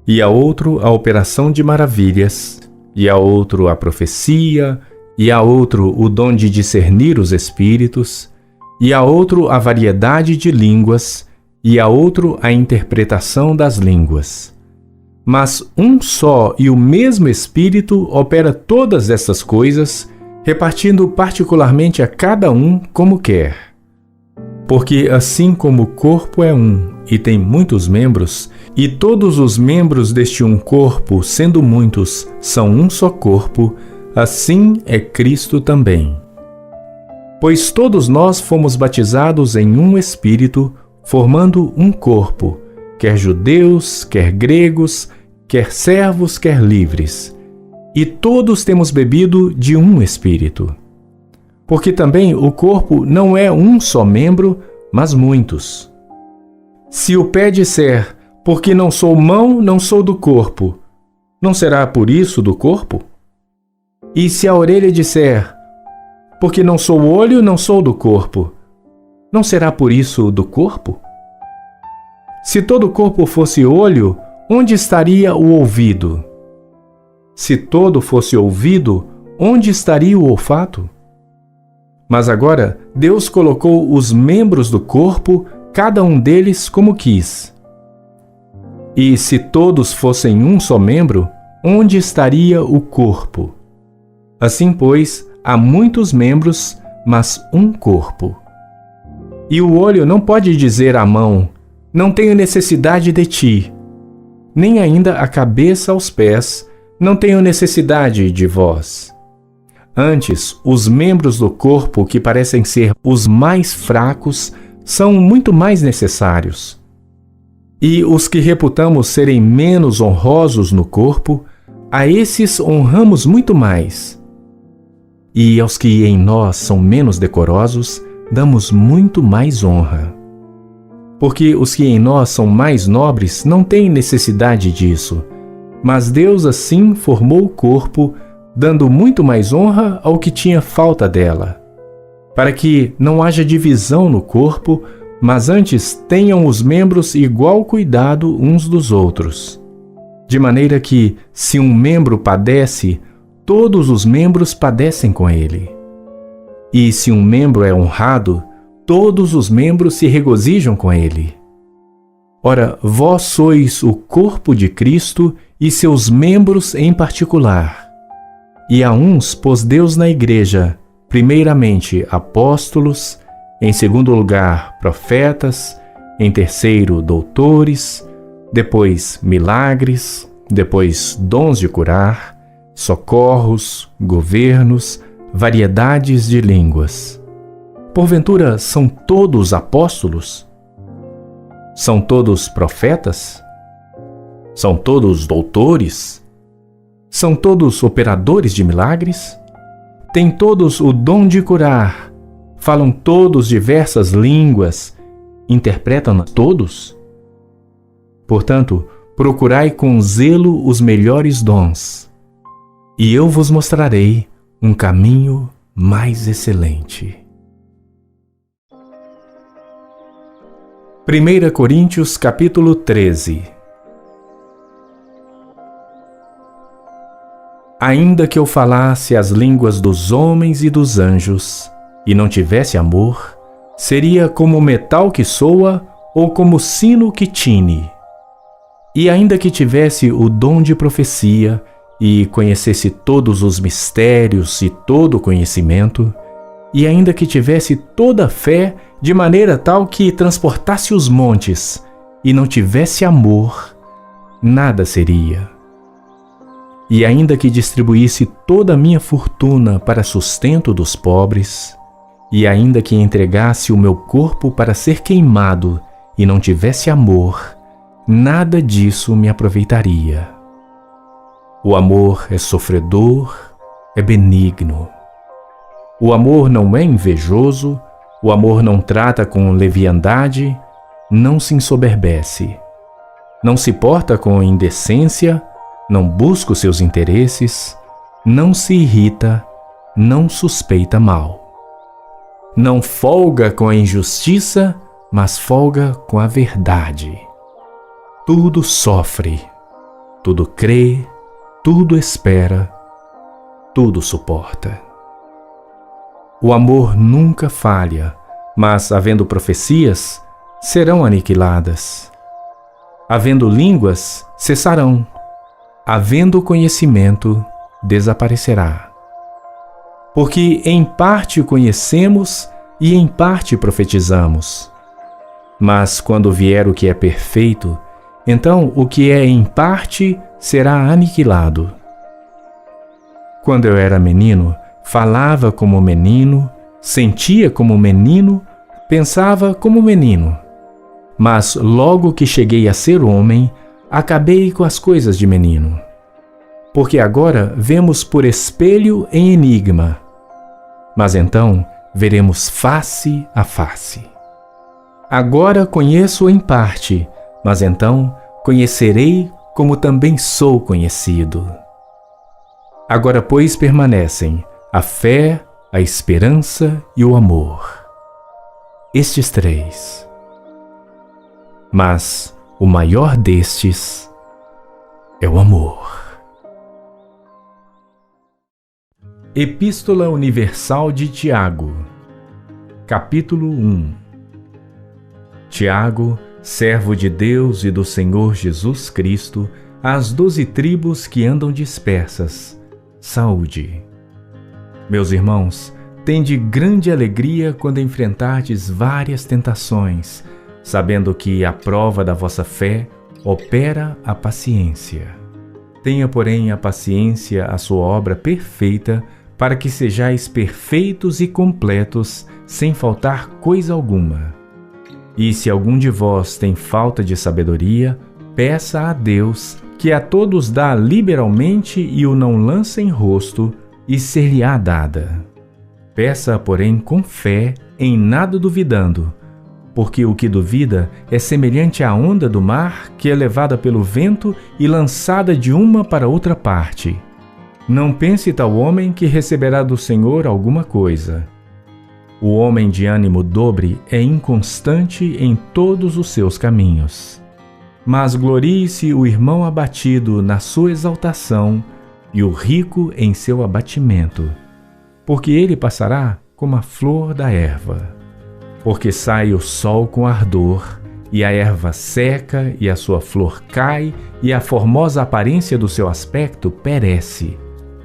e a outro a operação de maravilhas, e a outro a profecia, e a outro o dom de discernir os espíritos, e a outro a variedade de línguas, e a outro a interpretação das línguas. Mas um só e o mesmo Espírito opera todas estas coisas, repartindo particularmente a cada um como quer. Porque assim como o corpo é um e tem muitos membros, e todos os membros deste um corpo, sendo muitos, são um só corpo, assim é Cristo também. Pois todos nós fomos batizados em um Espírito, formando um corpo, quer judeus, quer gregos, quer servos, quer livres, e todos temos bebido de um Espírito. Porque também o corpo não é um só membro, mas muitos. Se o pé disser, porque não sou mão, não sou do corpo, não será por isso do corpo? E se a orelha disser, porque não sou olho, não sou do corpo, não será por isso do corpo? Se todo o corpo fosse olho, onde estaria o ouvido? Se todo fosse ouvido, onde estaria o olfato? Mas agora Deus colocou os membros do corpo, cada um deles como quis. E se todos fossem um só membro, onde estaria o corpo? Assim, pois, há muitos membros, mas um corpo. E o olho não pode dizer à mão: não tenho necessidade de ti, nem ainda a cabeça aos pés: não tenho necessidade de vós. Antes, os membros do corpo que parecem ser os mais fracos são muito mais necessários. E os que reputamos serem menos honrosos no corpo, a esses honramos muito mais. E aos que em nós são menos decorosos, damos muito mais honra. Porque os que em nós são mais nobres não têm necessidade disso, mas Deus assim formou o corpo, dando muito mais honra ao que tinha falta dela, para que não haja divisão no corpo, mas antes tenham os membros igual cuidado uns dos outros. De maneira que, se um membro padece, todos os membros padecem com ele. E se um membro é honrado, todos os membros se regozijam com ele. Ora, vós sois o corpo de Cristo e seus membros em particular. E a uns pôs Deus na igreja, primeiramente apóstolos, em segundo lugar profetas, em terceiro doutores, depois milagres, depois dons de curar, socorros, governos, variedades de línguas. Porventura são todos apóstolos? São todos profetas? São todos doutores? São todos operadores de milagres? Têm todos o dom de curar? Falam todos diversas línguas? Interpretam todos? Portanto, procurai com zelo os melhores dons, e eu vos mostrarei um caminho mais excelente. 1 Coríntios capítulo 13. Ainda que eu falasse as línguas dos homens e dos anjos, e não tivesse amor, seria como metal que soa ou como sino que tine. E ainda que tivesse o dom de profecia e conhecesse todos os mistérios e todo o conhecimento, e ainda que tivesse toda a fé de maneira tal que transportasse os montes e não tivesse amor, nada seria. E ainda que distribuísse toda a minha fortuna para sustento dos pobres, e ainda que entregasse o meu corpo para ser queimado e não tivesse amor, nada disso me aproveitaria. O amor é sofredor, é benigno. O amor não é invejoso, o amor não trata com leviandade, não se ensoberbece, não se porta com indecência, não busca os seus interesses, não se irrita, não suspeita mal. Não folga com a injustiça, mas folga com a verdade. Tudo sofre, tudo crê, tudo espera, tudo suporta. O amor nunca falha, mas, havendo profecias, serão aniquiladas. Havendo línguas, cessarão. Havendo conhecimento, desaparecerá. Porque em parte conhecemos e em parte profetizamos. Mas quando vier o que é perfeito, então o que é em parte será aniquilado. Quando eu era menino, falava como menino, sentia como menino, pensava como menino. Mas logo que cheguei a ser homem, acabei com as coisas de menino. Porque agora vemos por espelho em enigma, mas então veremos face a face. Agora conheço em parte, mas então conhecerei como também sou conhecido. Agora, pois, permanecem a fé, a esperança e o amor. Estes três. Mas o maior destes é o amor. Epístola Universal de Tiago, capítulo 1. Tiago, servo de Deus e do Senhor Jesus Cristo, às 12 tribos que andam dispersas, saúde. Meus irmãos, tende grande alegria quando enfrentardes várias tentações, sabendo que a prova da vossa fé opera a paciência. Tenha, porém, a paciência a sua obra perfeita, para que sejais perfeitos e completos, sem faltar coisa alguma. E se algum de vós tem falta de sabedoria, peça a Deus, que a todos dá liberalmente e o não lança em rosto, e ser-lhe-á dada. Peça, porém, com fé, em nada duvidando, porque o que duvida é semelhante à onda do mar, que é levada pelo vento e lançada de uma para outra parte. Não pense tal homem que receberá do Senhor alguma coisa. O homem de ânimo dobre é inconstante em todos os seus caminhos. Mas glorie-se o irmão abatido na sua exaltação e o rico em seu abatimento, porque ele passará como a flor da erva. Porque sai o sol com ardor, e a erva seca, e a sua flor cai, e a formosa aparência do seu aspecto perece.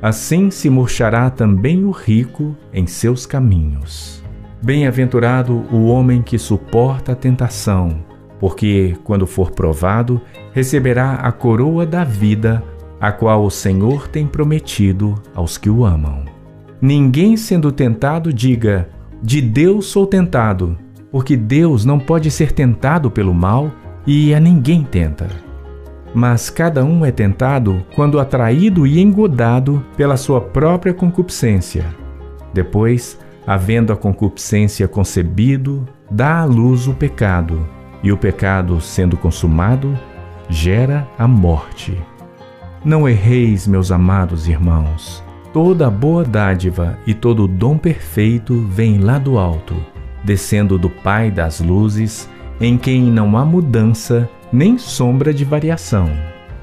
Assim se murchará também o rico em seus caminhos. Bem-aventurado o homem que suporta a tentação, porque, quando for provado, receberá a coroa da vida, a qual o Senhor tem prometido aos que o amam. Ninguém sendo tentado diga: de Deus sou tentado, porque Deus não pode ser tentado pelo mal e a ninguém tenta. Mas cada um é tentado quando atraído e engodado pela sua própria concupiscência. Depois, havendo a concupiscência concebido, dá à luz o pecado, e o pecado, sendo consumado, gera a morte. Não erreis, meus amados irmãos. Toda boa dádiva e todo dom perfeito vem lá do alto, descendo do Pai das luzes, em quem não há mudança nem sombra de variação.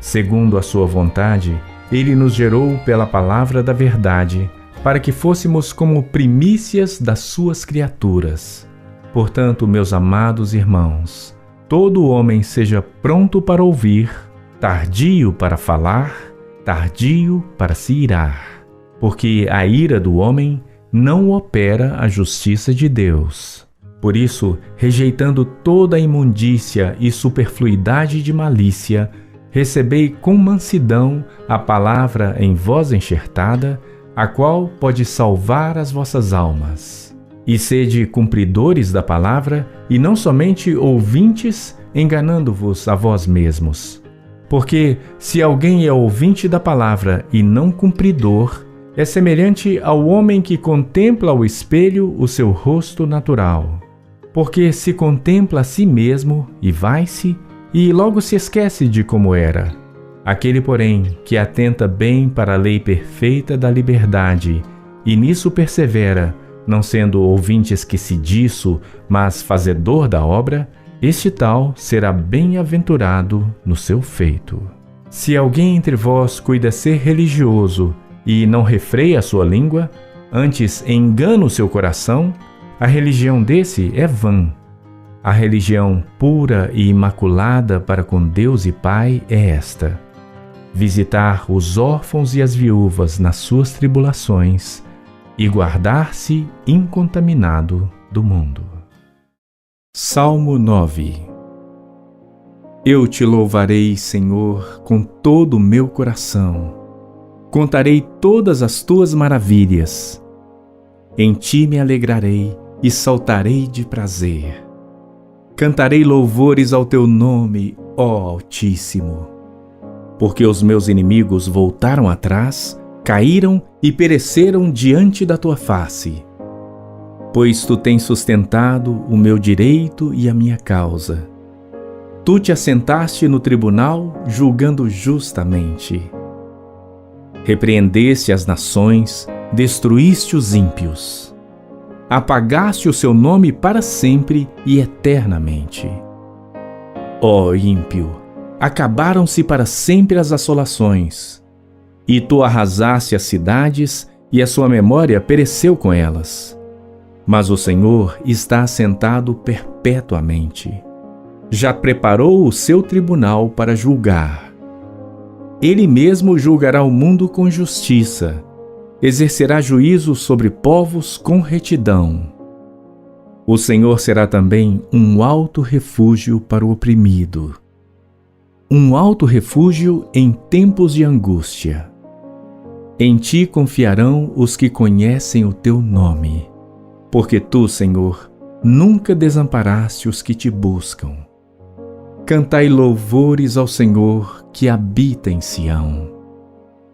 Segundo a sua vontade, ele nos gerou pela palavra da verdade, para que fôssemos como primícias das suas criaturas. Portanto, meus amados irmãos, todo homem seja pronto para ouvir, tardio para falar, tardio para se irar, porque a ira do homem não opera a justiça de Deus. Por isso, rejeitando toda a imundícia e superfluidade de malícia, recebei com mansidão a palavra em vós enxertada, a qual pode salvar as vossas almas. E sede cumpridores da palavra, e não somente ouvintes, enganando-vos a vós mesmos. Porque, se alguém é ouvinte da palavra e não cumpridor, é semelhante ao homem que contempla ao espelho o seu rosto natural. Porque se contempla a si mesmo e vai-se, e logo se esquece de como era. Aquele, porém, que atenta bem para a lei perfeita da liberdade, e nisso persevera, não sendo ouvinte esquecidiço, mas fazedor da obra, este tal será bem-aventurado no seu feito. Se alguém entre vós cuida ser religioso, e não refreia a sua língua, antes engana o seu coração, a religião desse é vã. A religião pura e imaculada para com Deus e Pai é esta: visitar os órfãos e as viúvas nas suas tribulações e guardar-se incontaminado do mundo. Salmo 9. Eu te louvarei, Senhor, com todo o meu coração. Contarei todas as tuas maravilhas. Em ti me alegrarei e saltarei de prazer. Cantarei louvores ao teu nome, ó Altíssimo. Porque os meus inimigos voltaram atrás, caíram e pereceram diante da tua face. Pois tu tens sustentado o meu direito e a minha causa. Tu te assentaste no tribunal, julgando justamente. Repreendeste as nações, destruíste os ímpios. Apagaste o seu nome para sempre e eternamente. Ó ímpio, acabaram-se para sempre as assolações, e tu arrasaste as cidades, e a sua memória pereceu com elas. Mas o Senhor está assentado perpetuamente. Já preparou o seu tribunal para julgar. Ele mesmo julgará o mundo com justiça, exercerá juízo sobre povos com retidão. O Senhor será também um alto refúgio para o oprimido, um alto refúgio em tempos de angústia. Em ti confiarão os que conhecem o teu nome, porque tu, Senhor, nunca desamparaste os que te buscam. Cantai louvores ao Senhor que habita em Sião.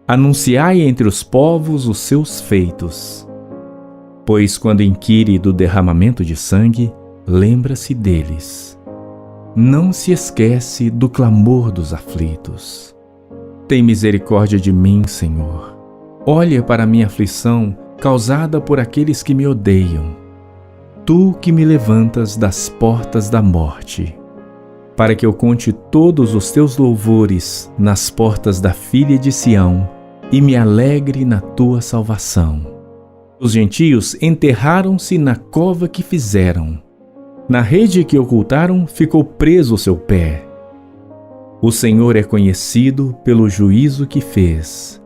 Anunciai entre os povos os seus feitos. Pois quando inquire do derramamento de sangue, lembra-se deles. Não se esquece do clamor dos aflitos. Tem misericórdia de mim, Senhor. Olha para a minha aflição causada por aqueles que me odeiam. Tu que me levantas das portas da morte, para que eu conte todos os teus louvores nas portas da filha de Sião e me alegre na tua salvação. Os gentios enterraram-se na cova que fizeram. Na rede que ocultaram ficou preso o seu pé. O Senhor é conhecido pelo juízo que fez.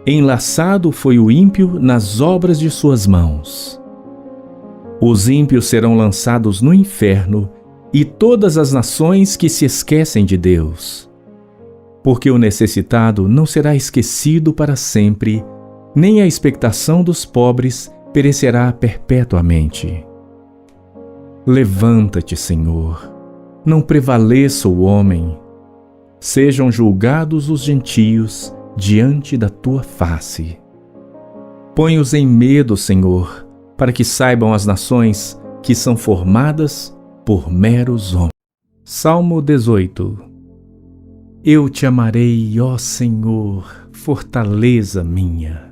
Enlaçado foi o ímpio nas obras de suas mãos. Os ímpios serão lançados no inferno e todas as nações que se esquecem de Deus. Porque o necessitado não será esquecido para sempre, nem a expectação dos pobres perecerá perpetuamente. Levanta-te, Senhor, não prevaleça o homem. Sejam julgados os gentios diante da tua face. Põe-os em medo, Senhor, para que saibam as nações que são formadas por meros homens. Salmo 18. Eu te amarei, ó Senhor, fortaleza minha.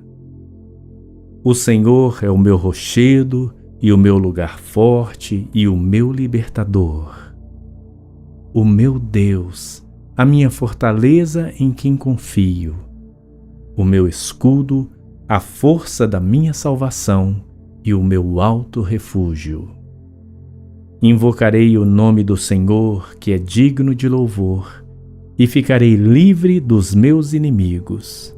O Senhor é o meu rochedo e o meu lugar forte e o meu libertador. O meu Deus, a minha fortaleza em quem confio, o meu escudo a força da minha salvação e o meu alto refúgio. Invocarei o nome do Senhor, que é digno de louvor, e ficarei livre dos meus inimigos.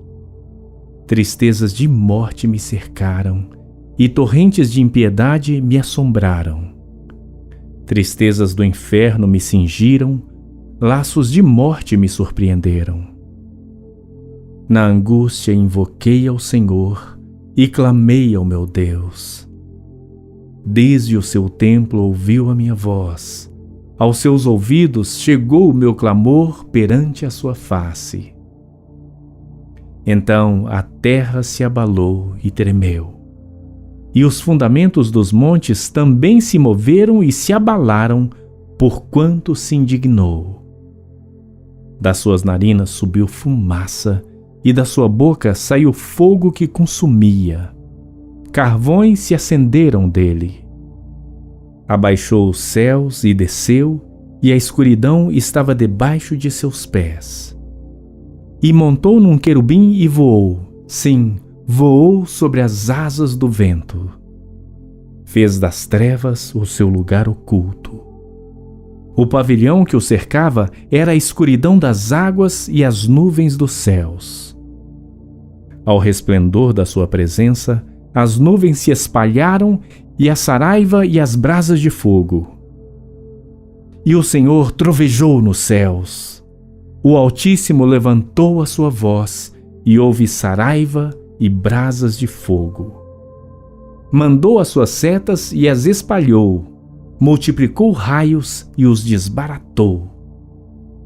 Tristezas de morte me cercaram, e torrentes de impiedade me assombraram. Tristezas do inferno me cingiram, laços de morte me surpreenderam. Na angústia invoquei ao Senhor e clamei ao meu Deus. Desde o seu templo ouviu a minha voz, aos seus ouvidos chegou o meu clamor perante a sua face. Então a terra se abalou e tremeu, e os fundamentos dos montes também se moveram e se abalaram, porquanto se indignou. Das suas narinas subiu fumaça, e da sua boca saiu fogo que consumia. Carvões se acenderam dele. Abaixou os céus e desceu, e a escuridão estava debaixo de seus pés. E montou num querubim e voou, sim, voou sobre as asas do vento. Fez das trevas o seu lugar oculto. O pavilhão que o cercava era a escuridão das águas e as nuvens dos céus. Ao resplendor da sua presença, as nuvens se espalharam e a saraiva e as brasas de fogo. E o Senhor trovejou nos céus. O Altíssimo levantou a sua voz e houve saraiva e brasas de fogo. Mandou as suas setas e as espalhou, multiplicou raios e os desbaratou.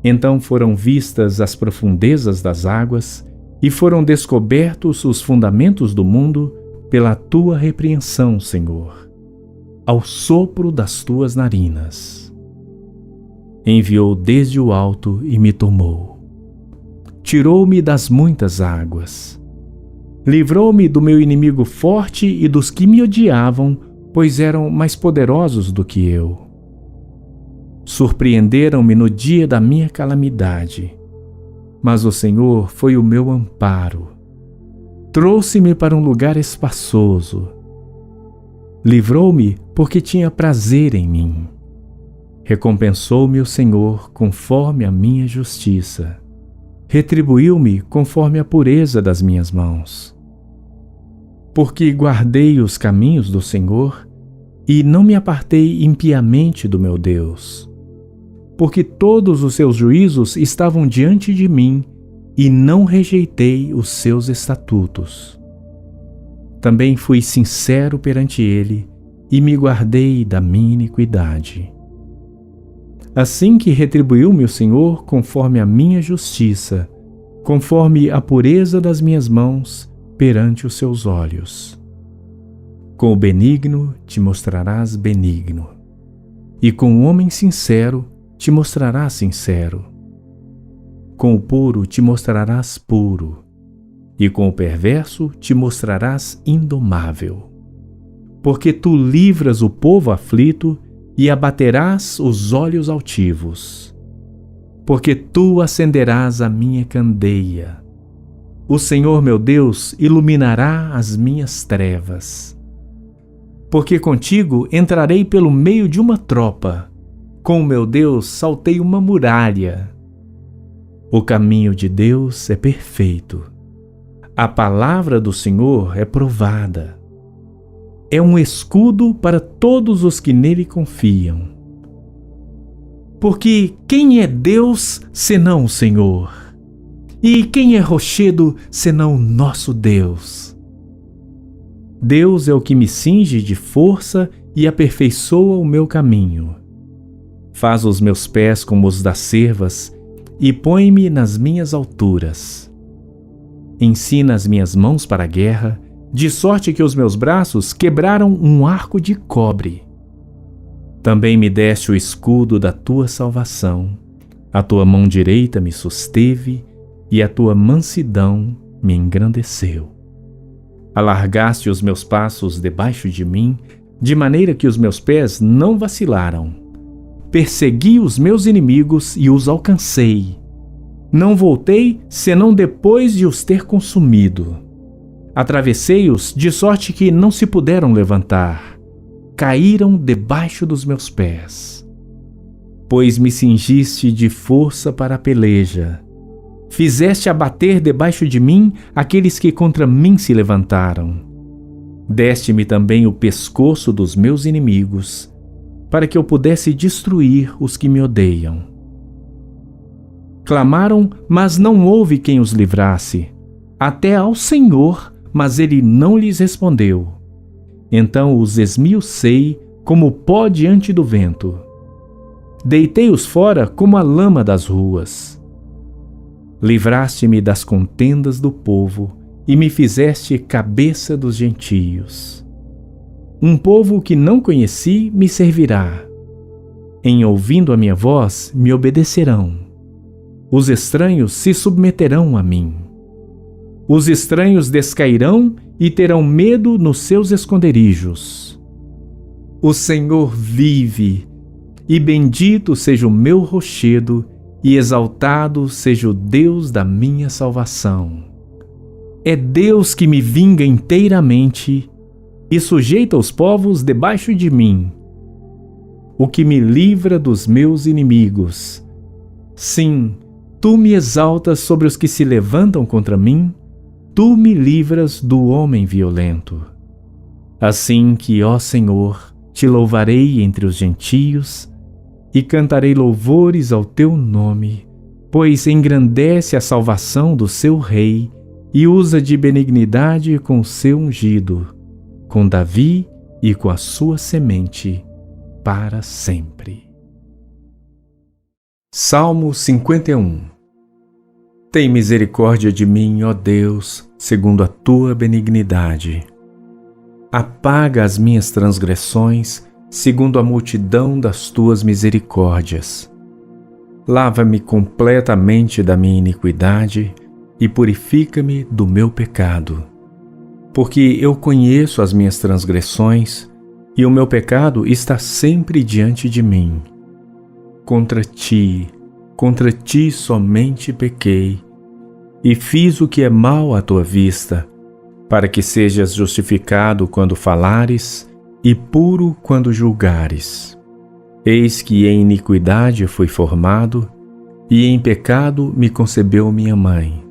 Então foram vistas as profundezas das águas e foram descobertos os fundamentos do mundo pela tua repreensão, Senhor, ao sopro das tuas narinas. Enviou desde o alto e me tomou. Tirou-me das muitas águas. Livrou-me do meu inimigo forte e dos que me odiavam, pois eram mais poderosos do que eu. Surpreenderam-me no dia da minha calamidade, mas o Senhor foi o meu amparo. Trouxe-me para um lugar espaçoso. Livrou-me porque tinha prazer em mim. Recompensou-me o Senhor conforme a minha justiça. Retribuiu-me conforme a pureza das minhas mãos. Porque guardei os caminhos do Senhor e não me apartei impiamente do meu Deus. Porque todos os seus juízos estavam diante de mim e não rejeitei os seus estatutos. Também fui sincero perante ele e me guardei da minha iniquidade. Assim que retribuiu-me o Senhor conforme a minha justiça, conforme a pureza das minhas mãos perante os seus olhos. Com o benigno te mostrarás benigno, e com o homem sincero te mostrarás sincero. Com o puro te mostrarás puro, e com o perverso te mostrarás indomável. Porque tu livras o povo aflito e abaterás os olhos altivos. Porque tu acenderás a minha candeia. O Senhor meu Deus iluminará as minhas trevas. Porque contigo entrarei pelo meio de uma tropa. Com o meu Deus saltei uma muralha. O caminho de Deus é perfeito. A palavra do Senhor é provada. É um escudo para todos os que nele confiam. Porque quem é Deus senão o Senhor? E quem é rochedo senão o nosso Deus? Deus é o que me cinge de força e aperfeiçoa o meu caminho. Faz os meus pés como os das cervas e põe-me nas minhas alturas. Ensina as minhas mãos para a guerra, de sorte que os meus braços quebraram um arco de cobre. Também me deste o escudo da tua salvação, a tua mão direita me susteve e a tua mansidão me engrandeceu. Alargaste os meus passos debaixo de mim, de maneira que os meus pés não vacilaram. Persegui os meus inimigos e os alcancei. Não voltei senão depois de os ter consumido. Atravessei-os de sorte que não se puderam levantar. Caíram debaixo dos meus pés. Pois me cingiste de força para a peleja. Fizeste abater debaixo de mim aqueles que contra mim se levantaram. Deste-me também o pescoço dos meus inimigos, para que eu pudesse destruir os que me odeiam. Clamaram, mas não houve quem os livrasse. Até ao Senhor, mas ele não lhes respondeu. Então os esmiucei como pó diante do vento. Deitei-os fora como a lama das ruas. Livraste-me das contendas do povo e me fizeste cabeça dos gentios. Um povo que não conheci me servirá. Em ouvindo a minha voz, me obedecerão. Os estranhos se submeterão a mim. Os estranhos descairão e terão medo nos seus esconderijos. O Senhor vive, e bendito seja o meu rochedo, e exaltado seja o Deus da minha salvação. É Deus que me vinga inteiramente e sujeita os povos debaixo de mim, o que me livra dos meus inimigos. Sim, tu me exaltas sobre os que se levantam contra mim, tu me livras do homem violento. Assim que, ó Senhor, te louvarei entre os gentios e cantarei louvores ao teu nome, pois engrandece a salvação do seu rei e usa de benignidade com o seu ungido, com Davi e com a sua semente, para sempre. Salmo 51. Tem misericórdia de mim, ó Deus, segundo a tua benignidade. Apaga as minhas transgressões, segundo a multidão das tuas misericórdias. Lava-me completamente da minha iniquidade e purifica-me do meu pecado. Porque eu conheço as minhas transgressões e o meu pecado está sempre diante de mim. Contra ti somente pequei e fiz o que é mal à tua vista, para que sejas justificado quando falares e puro quando julgares. Eis que em iniquidade fui formado, e em pecado me concebeu minha mãe.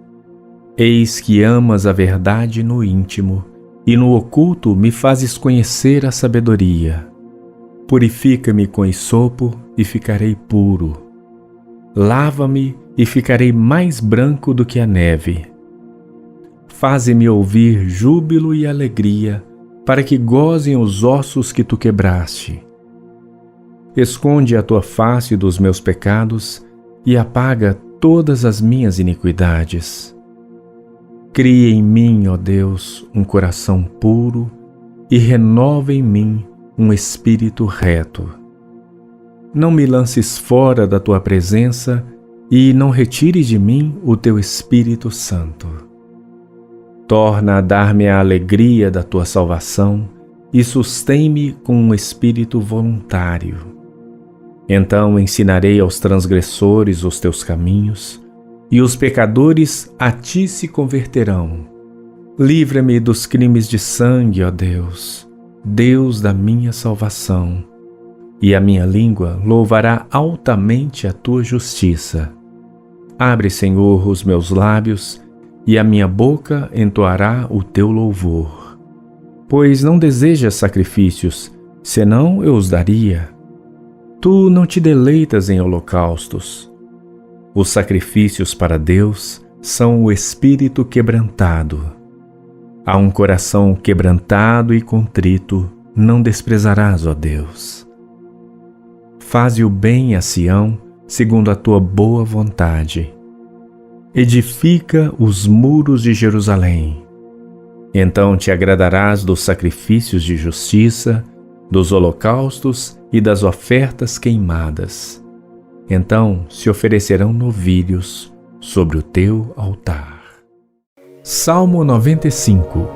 Eis que amas a verdade no íntimo, e no oculto me fazes conhecer a sabedoria. Purifica-me com esopo e ficarei puro. Lava-me e ficarei mais branco do que a neve. Faze-me ouvir júbilo e alegria, para que gozem os ossos que tu quebraste. Esconde a tua face dos meus pecados e apaga todas as minhas iniquidades. Cria em mim, ó Deus, um coração puro e renova em mim um espírito reto. Não me lances fora da tua presença e não retires de mim o teu Espírito Santo. Torna a dar-me a alegria da tua salvação e sustém-me com um espírito voluntário. Então ensinarei aos transgressores os teus caminhos, e os pecadores a ti se converterão. Livra-me dos crimes de sangue, ó Deus, Deus da minha salvação, e a minha língua louvará altamente a tua justiça. Abre, Senhor, os meus lábios, e a minha boca entoará o teu louvor. Pois não desejas sacrifícios, senão eu os daria. Tu não te deleitas em holocaustos. Os sacrifícios para Deus são o espírito quebrantado. A um coração quebrantado e contrito não desprezarás, ó Deus. Faze o bem a Sião, segundo a tua boa vontade. Edifica os muros de Jerusalém. Então te agradarás dos sacrifícios de justiça, dos holocaustos e das ofertas queimadas. Então se oferecerão novilhos sobre o teu altar. Salmo 95.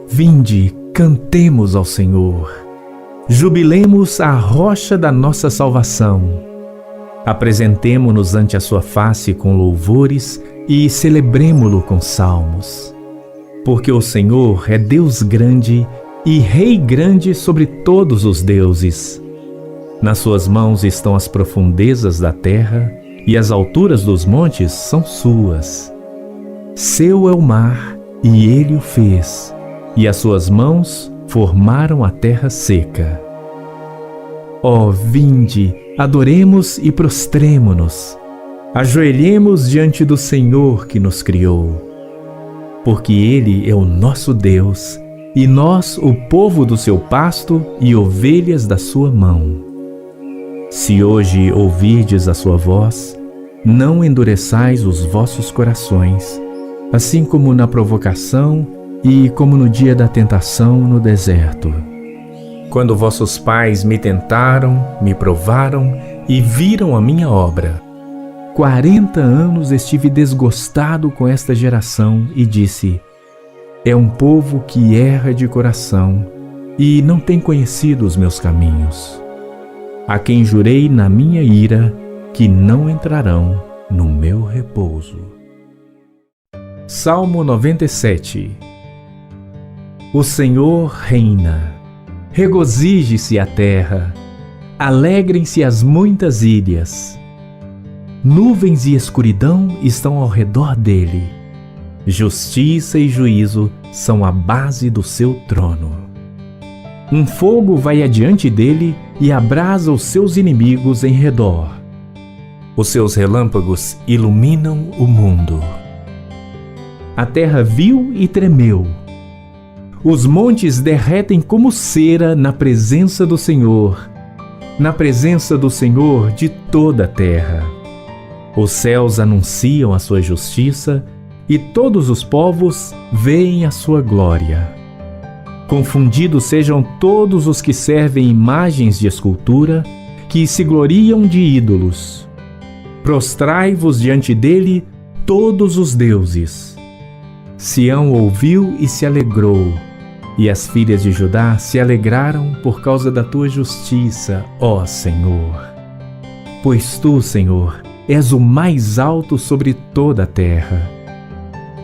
Vinde, cantemos ao Senhor. Jubilemos a rocha da nossa salvação. Apresentemo-nos ante a sua face com louvores e celebremo-lo com salmos. Porque o Senhor é Deus grande e Rei grande sobre todos os deuses. Nas suas mãos estão as profundezas da terra, e as alturas dos montes são suas. Seu é o mar, e ele o fez, e as suas mãos formaram a terra seca. Ó, vinde, adoremos e prostremo-nos. Ajoelhemos diante do Senhor que nos criou. Porque Ele é o nosso Deus, e nós o povo do seu pasto e ovelhas da sua mão. Se hoje ouvirdes a sua voz, não endureçais os vossos corações, assim como na provocação e como no dia da tentação no deserto. Quando vossos pais me tentaram, me provaram e viram a minha obra. 40 anos estive desgostado com esta geração e disse: é um povo que erra de coração e não tem conhecido os meus caminhos. A quem jurei na minha ira que não entrarão no meu repouso. Salmo 97. O Senhor reina. Regozije-se a terra, alegrem-se as muitas ilhas. Nuvens e escuridão estão ao redor dele. Justiça e juízo são a base do seu trono. Um fogo vai adiante dele e abrasa os seus inimigos em redor. Os seus relâmpagos iluminam o mundo. A terra viu e tremeu. Os montes derretem como cera na presença do Senhor de toda a terra. Os céus anunciam a sua justiça e todos os povos veem a sua glória. Confundidos sejam todos os que servem imagens de escultura, que se gloriam de ídolos. Prostrai-vos diante dele todos os deuses. Sião ouviu e se alegrou, e as filhas de Judá se alegraram por causa da tua justiça, ó Senhor. Pois tu, Senhor, és o mais alto sobre toda a terra.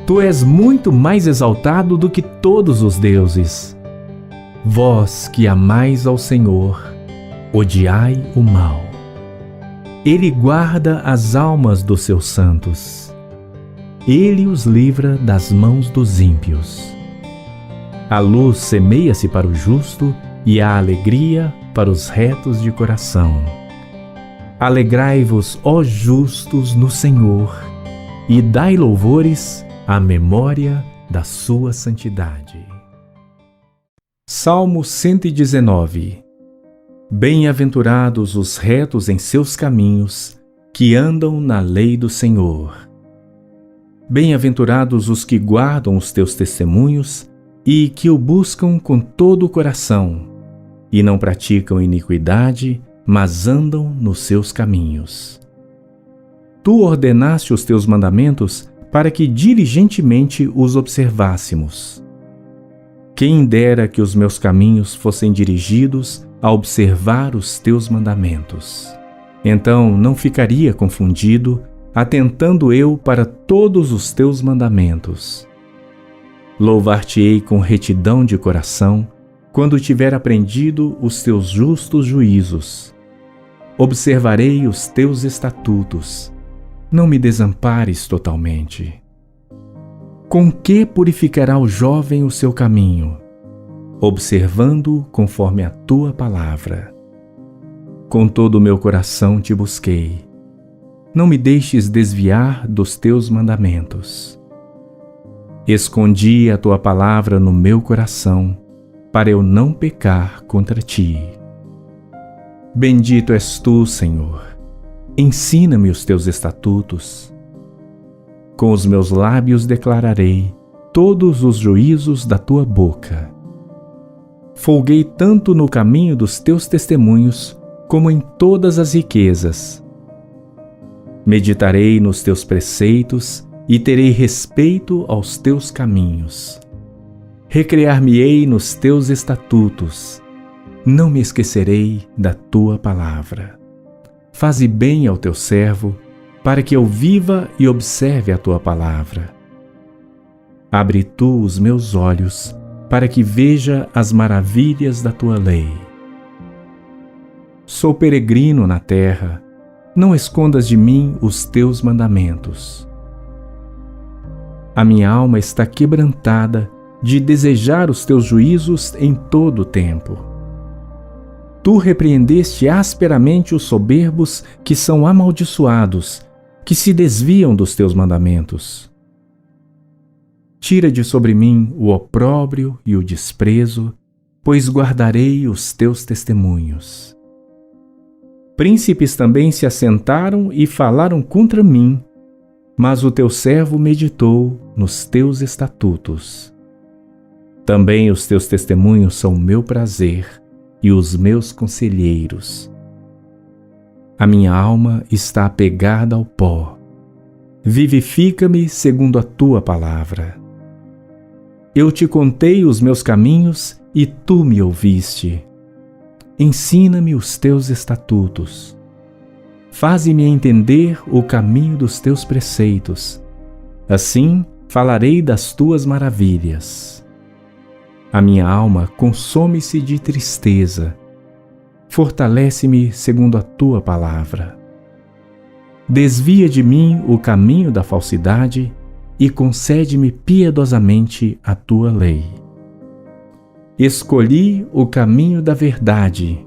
Tu és muito mais exaltado do que todos os deuses. Vós que amais ao Senhor, odiai o mal. Ele guarda as almas dos seus santos. Ele os livra das mãos dos ímpios. A luz semeia-se para o justo e a alegria para os retos de coração. Alegrai-vos, ó justos, no Senhor, e dai louvores à memória da sua santidade. Salmo 119. Bem-aventurados os retos em seus caminhos, que andam na lei do Senhor. Bem-aventurados os que guardam os teus testemunhos e que o buscam com todo o coração, e não praticam iniquidade, mas andam nos seus caminhos. Tu ordenaste os teus mandamentos para que diligentemente os observássemos. Quem dera que os meus caminhos fossem dirigidos a observar os teus mandamentos. Então não ficaria confundido, atentando eu para todos os teus mandamentos. Louvar-te-ei com retidão de coração, quando tiver aprendido os teus justos juízos. Observarei os teus estatutos. Não me desampares totalmente. Com que purificará o jovem o seu caminho? Observando conforme a tua palavra. Com todo o meu coração te busquei. Não me deixes desviar dos teus mandamentos. Escondi a tua palavra no meu coração, para eu não pecar contra ti. Bendito és tu, Senhor. Ensina-me os teus estatutos. Com os meus lábios declararei todos os juízos da tua boca. Folguei tanto no caminho dos teus testemunhos, como em todas as riquezas. Meditarei nos teus preceitos e terei respeito aos teus caminhos. Recrear-me-ei nos teus estatutos. Não me esquecerei da tua palavra. Faze bem ao teu servo, para que eu viva e observe a tua palavra. Abre tu os meus olhos, para que veja as maravilhas da tua lei. Sou peregrino na terra, não escondas de mim os teus mandamentos. A minha alma está quebrantada de desejar os teus juízos em todo o tempo. Tu repreendeste asperamente os soberbos que são amaldiçoados, que se desviam dos teus mandamentos. Tira de sobre mim o opróbrio e o desprezo, pois guardarei os teus testemunhos. Príncipes também se assentaram e falaram contra mim, mas o teu servo meditou nos teus estatutos. Também os teus testemunhos são o meu prazer e os meus conselheiros. A minha alma está apegada ao pó. Vivifica-me segundo a tua palavra. Eu te contei os meus caminhos e tu me ouviste. Ensina-me os teus estatutos. Faze-me entender o caminho dos teus preceitos. Assim falarei das tuas maravilhas. A minha alma consome-se de tristeza. Fortalece-me segundo a tua palavra. Desvia de mim o caminho da falsidade e concede-me piedosamente a tua lei. Escolhi o caminho da verdade.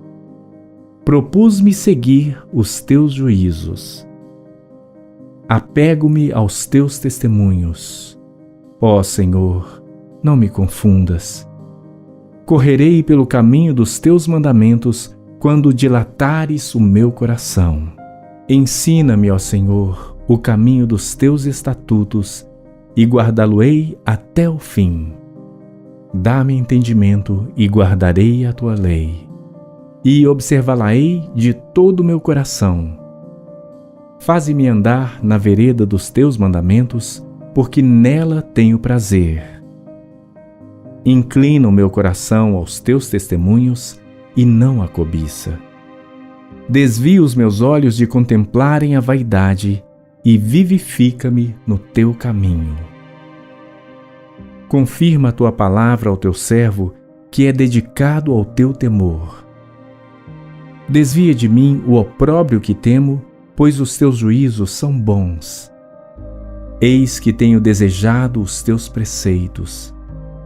Propus-me seguir os teus juízos. Apego-me aos teus testemunhos. Ó Senhor, não me confundas. Correrei pelo caminho dos teus mandamentos quando dilatares o meu coração. Ensina-me, ó Senhor, o caminho dos teus estatutos e guardá-lo-ei até o fim. Dá-me entendimento e guardarei a tua lei, e observá-la-ei de todo o meu coração. Faze-me andar na vereda dos teus mandamentos, porque nela tenho prazer. Inclina o meu coração aos teus testemunhos e não à cobiça. Desvia os meus olhos de contemplarem a vaidade e vivifica-me no teu caminho. Confirma a tua palavra ao teu servo, que é dedicado ao teu temor. Desvia de mim o opróbrio que temo, pois os teus juízos são bons. Eis que tenho desejado os teus preceitos.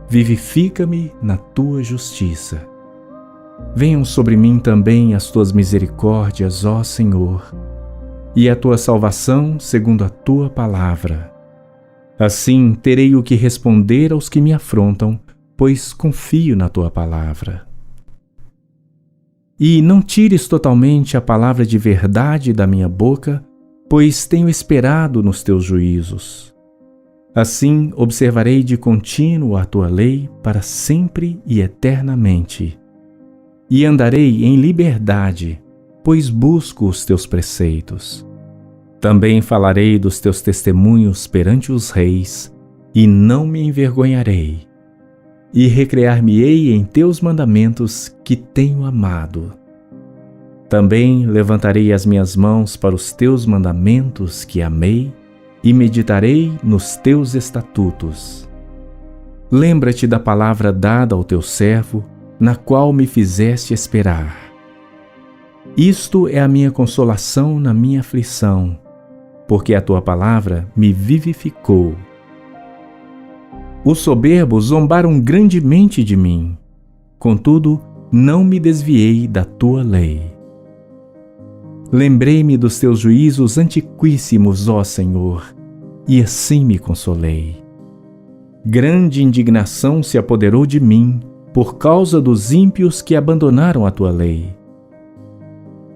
Vivifica-me na tua justiça. Venham sobre mim também as tuas misericórdias, ó Senhor, e a tua salvação segundo a tua palavra. Assim terei o que responder aos que me afrontam, pois confio na tua palavra. E não tires totalmente a palavra de verdade da minha boca, pois tenho esperado nos teus juízos. Assim observarei de contínuo a tua lei para sempre e eternamente. E andarei em liberdade, pois busco os teus preceitos. Também falarei dos teus testemunhos perante os reis, e não me envergonharei. E recrear-me-ei em teus mandamentos que tenho amado. Também levantarei as minhas mãos para os teus mandamentos que amei, e meditarei nos teus estatutos. Lembra-te da palavra dada ao teu servo, na qual me fizeste esperar. Isto é a minha consolação na minha aflição, porque a tua palavra me vivificou. Os soberbos zombaram grandemente de mim, contudo, não me desviei da tua lei. Lembrei-me dos teus juízos antiquíssimos, ó Senhor, e assim me consolei. Grande indignação se apoderou de mim por causa dos ímpios que abandonaram a tua lei.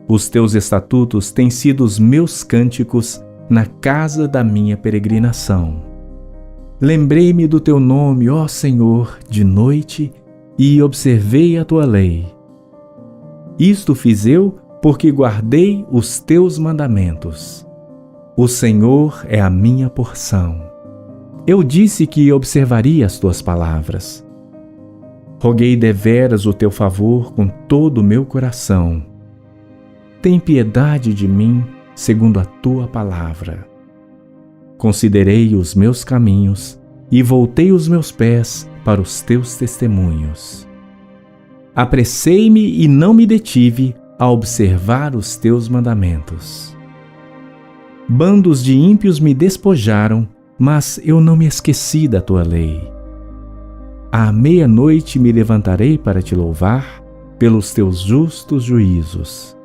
Os teus estatutos têm sido os meus cânticos na casa da minha peregrinação. Lembrei-me do teu nome, ó Senhor, de noite, e observei a tua lei. Isto fiz eu porque guardei os teus mandamentos. O Senhor é a minha porção. Eu disse que observaria as tuas palavras. Roguei deveras o teu favor com todo o meu coração. Tem piedade de mim, segundo a tua palavra. Considerei os meus caminhos e voltei os meus pés para os teus testemunhos. Apressei-me e não me detive a observar os teus mandamentos. Bandos de ímpios me despojaram, mas eu não me esqueci da tua lei. À meia-noite me levantarei para te louvar pelos teus justos juízos.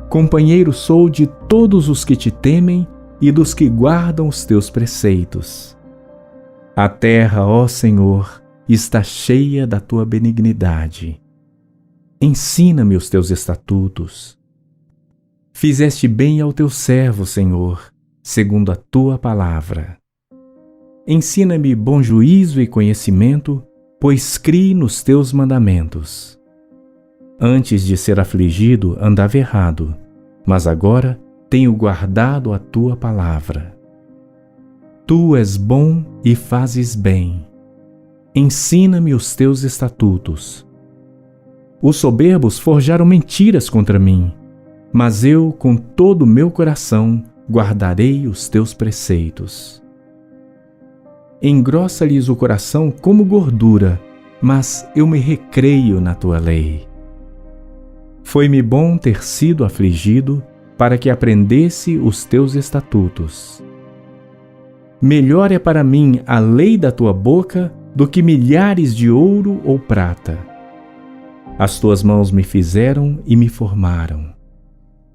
Companheiro sou de todos os que te temem e dos que guardam os teus preceitos. A terra, ó Senhor, está cheia da tua benignidade. Ensina-me os teus estatutos. Fizeste bem ao teu servo, Senhor, segundo a tua palavra. Ensina-me bom juízo e conhecimento, pois criei nos teus mandamentos. Antes de ser afligido, andava errado, mas agora tenho guardado a tua palavra. Tu és bom e fazes bem. Ensina-me os teus estatutos. Os soberbos forjaram mentiras contra mim, mas eu, com todo o meu coração, guardarei os teus preceitos. Engrossa-lhes o coração como gordura, mas eu me recreio na tua lei. Foi-me bom ter sido afligido, para que aprendesse os teus estatutos. Melhor é para mim a lei da tua boca do que milhares de ouro ou prata. As tuas mãos me fizeram e me formaram.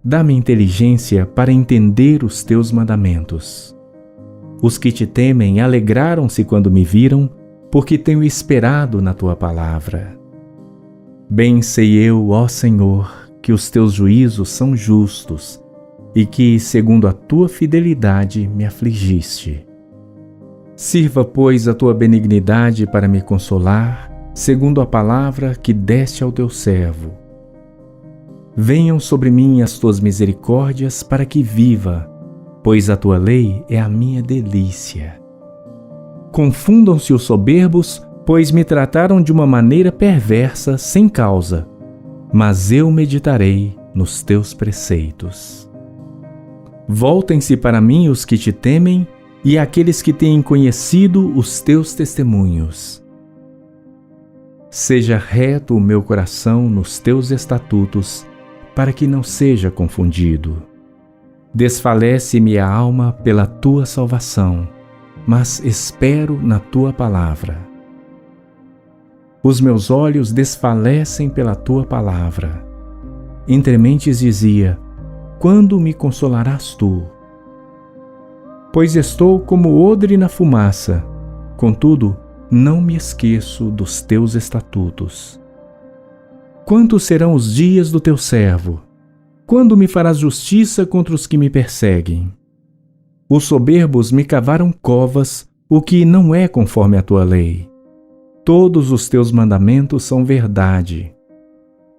Dá-me inteligência para entender os teus mandamentos. Os que te temem alegraram-se quando me viram, porque tenho esperado na tua palavra. Bem sei eu, ó Senhor, que os teus juízos são justos e que, segundo a tua fidelidade, me afligiste. Sirva, pois, a tua benignidade para me consolar, segundo a palavra que deste ao teu servo. Venham sobre mim as tuas misericórdias para que viva, pois a tua lei é a minha delícia. Confundam-se os soberbos, pois me trataram de uma maneira perversa, sem causa, mas eu meditarei nos teus preceitos. Voltem-se para mim os que te temem e aqueles que têm conhecido os teus testemunhos. Seja reto o meu coração nos teus estatutos, para que não seja confundido. Desfalece-me a alma pela tua salvação, mas espero na tua palavra. Os meus olhos desfalecem pela tua palavra. Entre mentes dizia: quando me consolarás tu? Pois estou como odre na fumaça, contudo, não me esqueço dos teus estatutos. Quantos serão os dias do teu servo? Quando me farás justiça contra os que me perseguem? Os soberbos me cavaram covas, o que não é conforme a tua lei. Todos os teus mandamentos são verdade.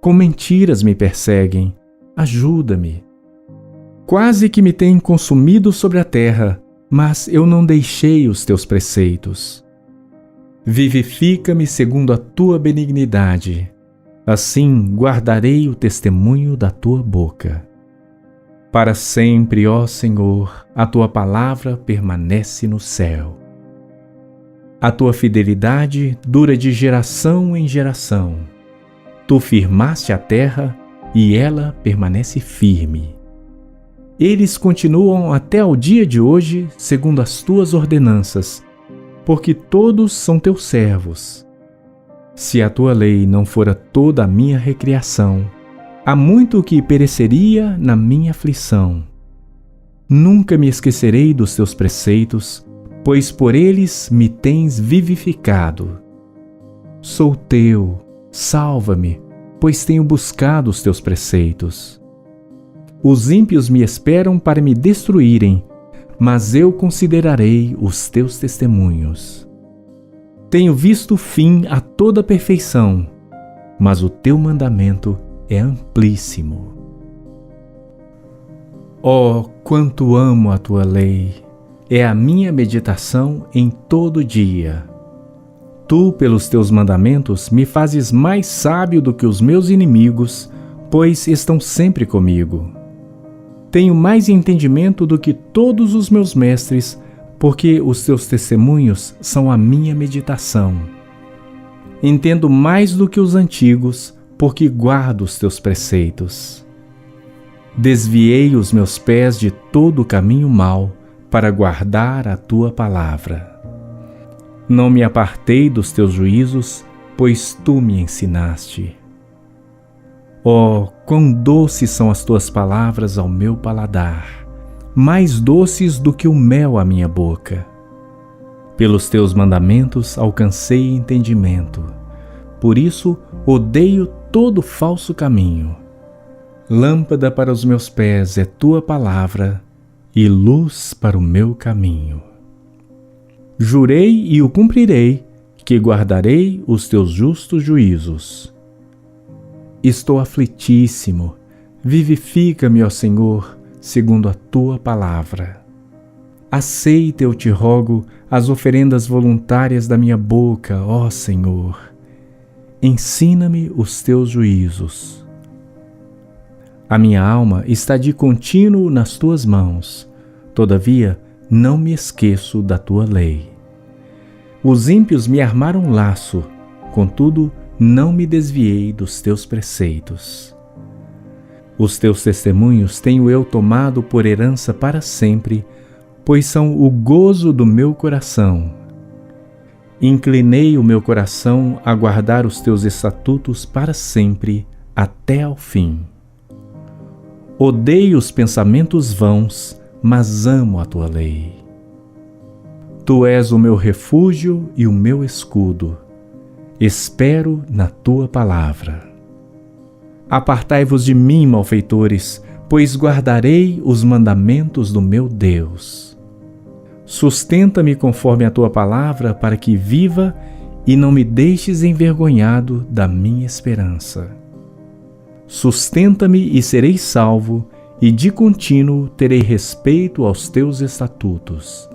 Com mentiras me perseguem, ajuda-me. Quase que me têm consumido sobre a terra, mas eu não deixei os teus preceitos. Vivifica-me segundo a tua benignidade. Assim guardarei o testemunho da tua boca. Para sempre, ó Senhor, a tua palavra permanece no céu. A tua fidelidade dura de geração em geração. Tu firmaste a terra e ela permanece firme. Eles continuam até ao dia de hoje, segundo as tuas ordenanças, porque todos são teus servos. Se a tua lei não fora toda a minha recriação, há muito que pereceria na minha aflição. Nunca me esquecerei dos teus preceitos, pois por eles me tens vivificado. Sou teu, salva-me, pois tenho buscado os teus preceitos. Os ímpios me esperam para me destruírem, mas eu considerarei os teus testemunhos. Tenho visto fim a toda perfeição, mas o teu mandamento é amplíssimo. Oh, quanto amo a tua lei! É a minha meditação em todo dia. Tu, pelos teus mandamentos, me fazes mais sábio do que os meus inimigos, pois estão sempre comigo. Tenho mais entendimento do que todos os meus mestres, porque os teus testemunhos são a minha meditação. Entendo mais do que os antigos, porque guardo os teus preceitos. Desviei os meus pés de todo o caminho mau, para guardar a tua palavra. Não me apartei dos teus juízos, pois tu me ensinaste. Oh, quão doces são as tuas palavras ao meu paladar, mais doces do que o mel à minha boca. Pelos teus mandamentos alcancei entendimento, por isso odeio todo falso caminho. Lâmpada para os meus pés é tua palavra e luz para o meu caminho. Jurei e o cumprirei, que guardarei os teus justos juízos. Estou aflitíssimo, vivifica-me, ó Senhor, segundo a tua palavra. Aceita, eu te rogo, as oferendas voluntárias da minha boca, ó Senhor. Ensina-me os teus juízos. A minha alma está de contínuo nas tuas mãos, todavia não me esqueço da tua lei. Os ímpios me armaram laço, contudo não me desviei dos teus preceitos. Os teus testemunhos tenho eu tomado por herança para sempre, pois são o gozo do meu coração. Inclinei o meu coração a guardar os teus estatutos para sempre, até ao fim. Odeio os pensamentos vãos, mas amo a tua lei. Tu és o meu refúgio e o meu escudo. Espero na tua palavra. Apartai-vos de mim, malfeitores, pois guardarei os mandamentos do meu Deus. Sustenta-me conforme a tua palavra, para que viva e não me deixes envergonhado da minha esperança. Sustenta-me e serei salvo, e de contínuo terei respeito aos teus estatutos.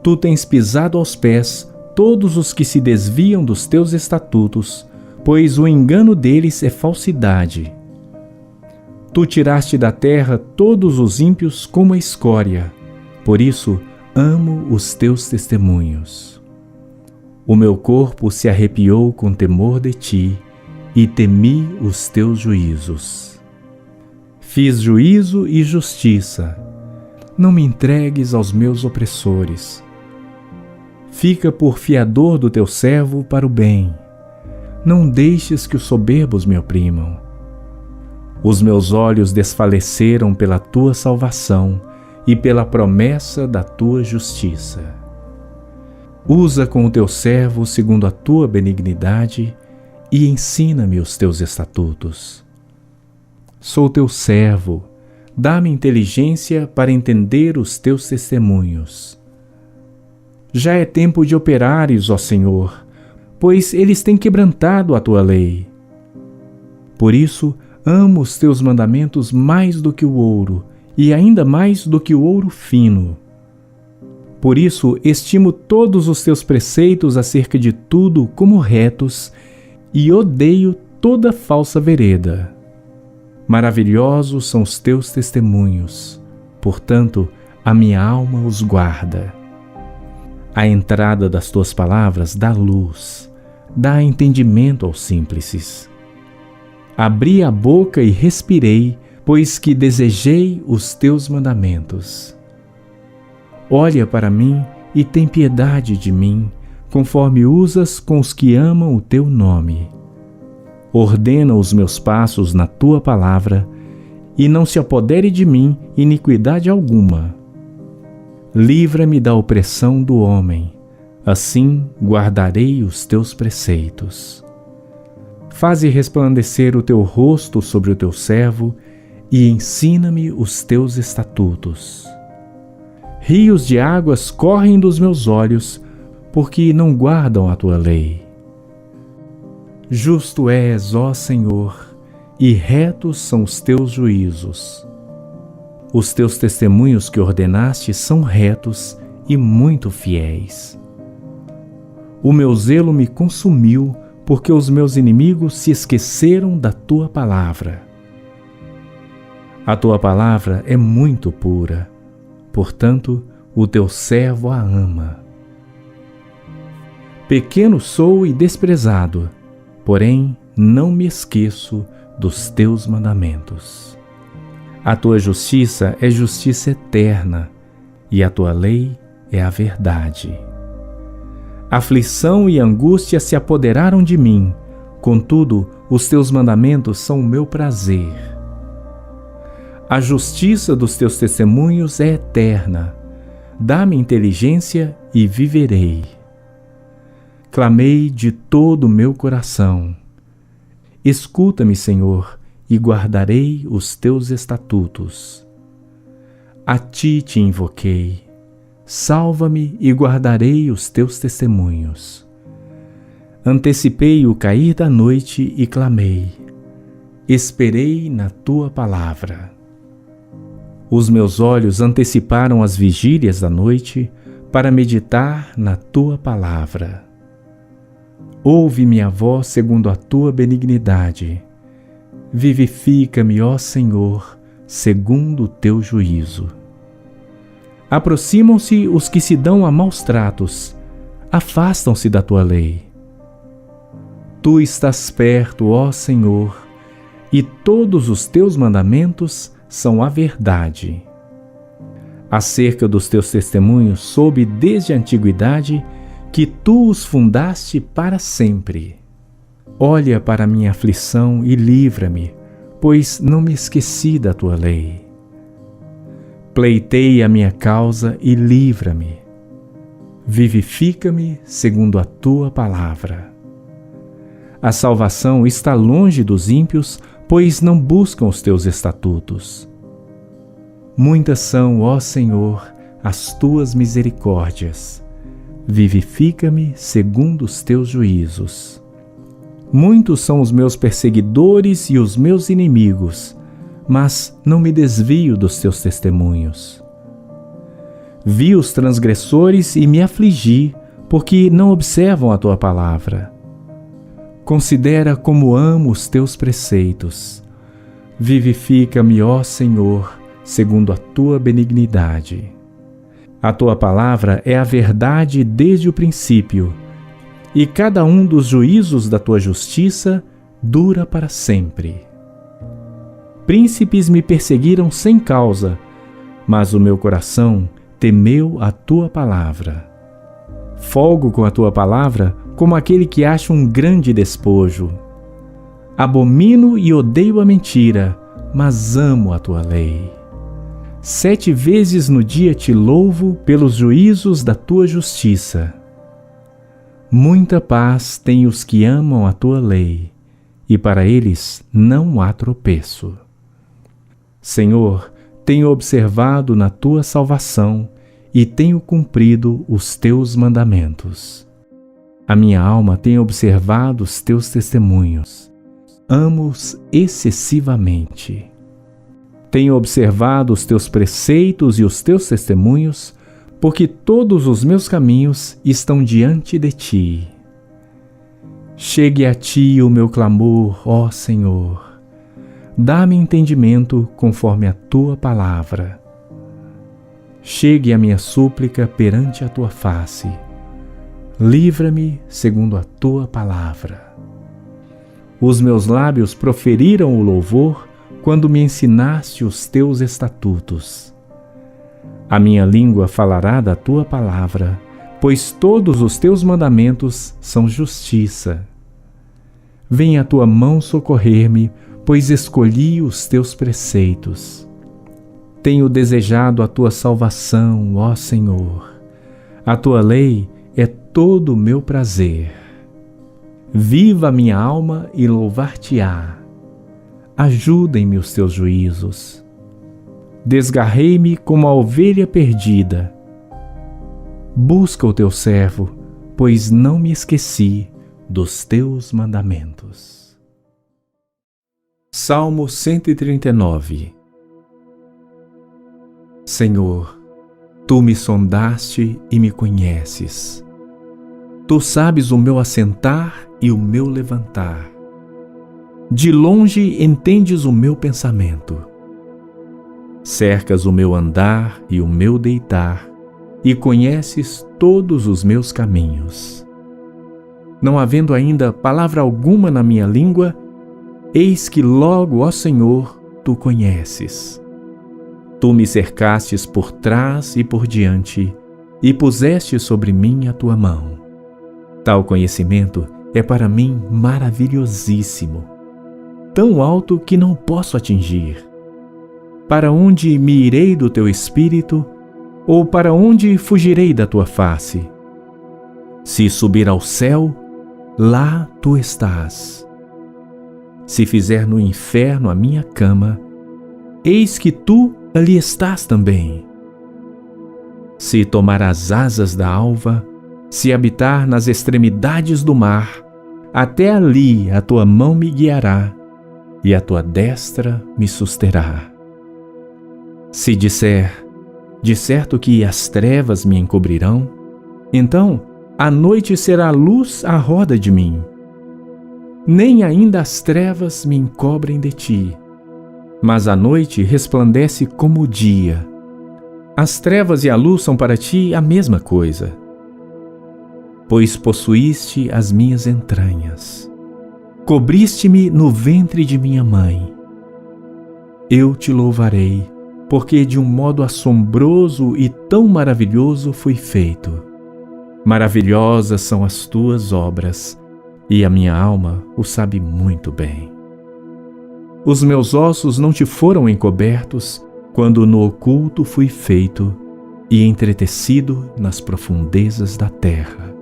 Tu tens pisado aos pés todos os que se desviam dos teus estatutos, pois o engano deles é falsidade. Tu tiraste da terra todos os ímpios como a escória, por isso amo os teus testemunhos. O meu corpo se arrepiou com temor de ti, e temi os teus juízos. Fiz juízo e justiça. Não me entregues aos meus opressores. Fica por fiador do teu servo para o bem. Não deixes que os soberbos me oprimam. Os meus olhos desfaleceram pela tua salvação e pela promessa da tua justiça. Usa com o teu servo segundo a tua benignidade e ensina-me os teus estatutos. Sou teu servo, dá-me inteligência para entender os teus testemunhos. Já é tempo de operares, ó Senhor, pois eles têm quebrantado a tua lei. Por isso, amo os teus mandamentos mais do que o ouro, e ainda mais do que o ouro fino. Por isso, estimo todos os teus preceitos acerca de tudo como retos, e odeio toda falsa vereda. Maravilhosos são os teus testemunhos, portanto, a minha alma os guarda. A entrada das tuas palavras dá luz, dá entendimento aos simples. Abri a boca e respirei, pois que desejei os teus mandamentos. Olha para mim e tem piedade de mim, conforme usas com os que amam o teu nome. Ordena os meus passos na tua palavra, e não se apodere de mim iniquidade alguma. Livra-me da opressão do homem, assim guardarei os teus preceitos. Faze resplandecer o teu rosto sobre o teu servo, e ensina-me os teus estatutos. Rios de águas correm dos meus olhos, porque não guardam a tua lei. Justo és, ó Senhor, e retos são os teus juízos. Os teus testemunhos que ordenaste são retos e muito fiéis. O meu zelo me consumiu, porque os meus inimigos se esqueceram da tua palavra. A tua palavra é muito pura, portanto, o teu servo a ama. Pequeno sou e desprezado, porém não me esqueço dos teus mandamentos. A tua justiça é justiça eterna, e a tua lei é a verdade. Aflição e angústia se apoderaram de mim, contudo, os teus mandamentos são o meu prazer. A justiça dos teus testemunhos é eterna. Dá-me inteligência e viverei. Clamei de todo o meu coração. Escuta-me, Senhor, e guardarei os teus estatutos. A ti te invoquei. Salva-me e guardarei os teus testemunhos. Antecipei o cair da noite e clamei. Esperei na tua palavra. Os meus olhos anteciparam as vigílias da noite para meditar na tua palavra. Ouve minha voz segundo a tua benignidade. Vivifica-me, ó Senhor, segundo o teu juízo. Aproximam-se os que se dão a maus tratos, afastam-se da tua lei. Tu estás perto, ó Senhor, e todos os teus mandamentos são a verdade. Acerca dos teus testemunhos soube desde a antiguidade que tu os fundaste para sempre. Olha para a minha aflição e livra-me, pois não me esqueci da tua lei. Pleitei a minha causa e livra-me. Vivifica-me segundo a tua palavra. A salvação está longe dos ímpios, pois não buscam os teus estatutos. Muitas são, ó Senhor, as tuas misericórdias. Vivifica-me segundo os teus juízos. Muitos são os meus perseguidores e os meus inimigos, mas não me desvio dos teus testemunhos. Vi os transgressores e me afligi, porque não observam a tua palavra. Considera como amo os teus preceitos. Vivifica-me, ó Senhor, segundo a tua benignidade. A tua palavra é a verdade desde o princípio, e cada um dos juízos da tua justiça dura para sempre. Príncipes me perseguiram sem causa, mas o meu coração temeu a tua palavra. Folgo com a tua palavra como aquele que acha um grande despojo. Abomino e odeio a mentira, mas amo a tua lei. 7 vezes no dia te louvo pelos juízos da tua justiça. Muita paz têm os que amam a tua lei, e para eles não há tropeço. Senhor, tenho observado na tua salvação e tenho cumprido os teus mandamentos. A minha alma tem observado os teus testemunhos. Amo-os excessivamente. Tenho observado os teus preceitos e os teus testemunhos, porque todos os meus caminhos estão diante de ti. Chegue a ti o meu clamor, ó Senhor. Dá-me entendimento conforme a tua palavra. Chegue a minha súplica perante a tua face. Livra-me segundo a tua palavra. Os meus lábios proferiram o louvor quando me ensinaste os teus estatutos. A minha língua falará da tua palavra, pois todos os teus mandamentos são justiça. Venha a tua mão socorrer-me, pois escolhi os teus preceitos. Tenho desejado a tua salvação, ó Senhor. A tua lei é todo o meu prazer. Viva a minha alma e louvar-te-á. Ajudem-me os teus juízos. Desgarrei-me como a ovelha perdida. Busca o teu servo, pois não me esqueci dos teus mandamentos. Salmo 139. Senhor, tu me sondaste e me conheces. Tu sabes o meu assentar e o meu levantar. De longe entendes o meu pensamento. Cercas o meu andar e o meu deitar, e conheces todos os meus caminhos. Não havendo ainda palavra alguma na minha língua, eis que logo, ó Senhor, tu conheces. Tu me cercastes por trás e por diante, e puseste sobre mim a tua mão. Tal conhecimento é para mim maravilhosíssimo, tão alto que não posso atingir. Para onde me irei do teu espírito, ou para onde fugirei da tua face? Se subir ao céu, lá tu estás. Se fizer no inferno a minha cama, eis que tu ali estás também. Se tomar as asas da alva, se habitar nas extremidades do mar, até ali a tua mão me guiará, e a tua destra me susterá. Se disser, de certo que as trevas me encobrirão, então a noite será luz à roda de mim. Nem ainda as trevas me encobrem de ti, mas a noite resplandece como o dia. As trevas e a luz são para ti a mesma coisa. Pois possuíste as minhas entranhas, cobriste-me no ventre de minha mãe. Eu te louvarei, porque de um modo assombroso e tão maravilhoso fui feito. Maravilhosas são as tuas obras, e a minha alma o sabe muito bem. Os meus ossos não te foram encobertos, quando no oculto fui feito e entretecido nas profundezas da terra.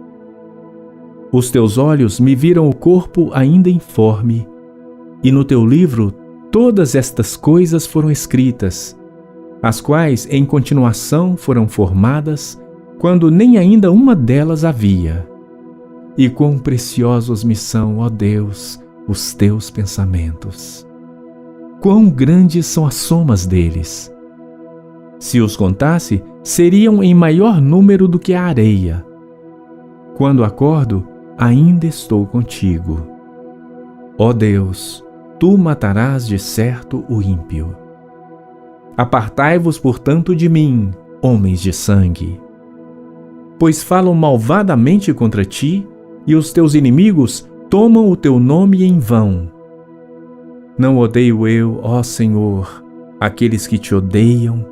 Os teus olhos me viram o corpo ainda informe, e no teu livro todas estas coisas foram escritas, as quais em continuação foram formadas, quando nem ainda uma delas havia. E quão preciosos me são, ó Deus, os teus pensamentos! Quão grandes são as somas deles! Se os contasse, seriam em maior número do que a areia. Quando acordo, ainda estou contigo. Ó Deus, tu matarás de certo o ímpio. Apartai-vos, portanto, de mim, homens de sangue. Pois falam malvadamente contra ti, e os teus inimigos tomam o teu nome em vão. Não odeio eu, ó Senhor, aqueles que te odeiam,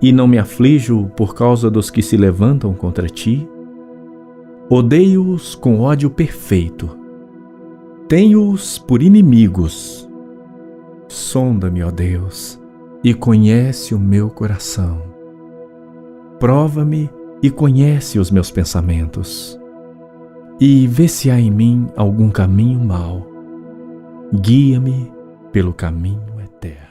e não me aflijo por causa dos que se levantam contra ti? Odeio-os com ódio perfeito. Tenho-os por inimigos. Sonda-me, ó Deus, e conhece o meu coração. Prova-me e conhece os meus pensamentos. E vê se há em mim algum caminho mau. Guia-me pelo caminho eterno.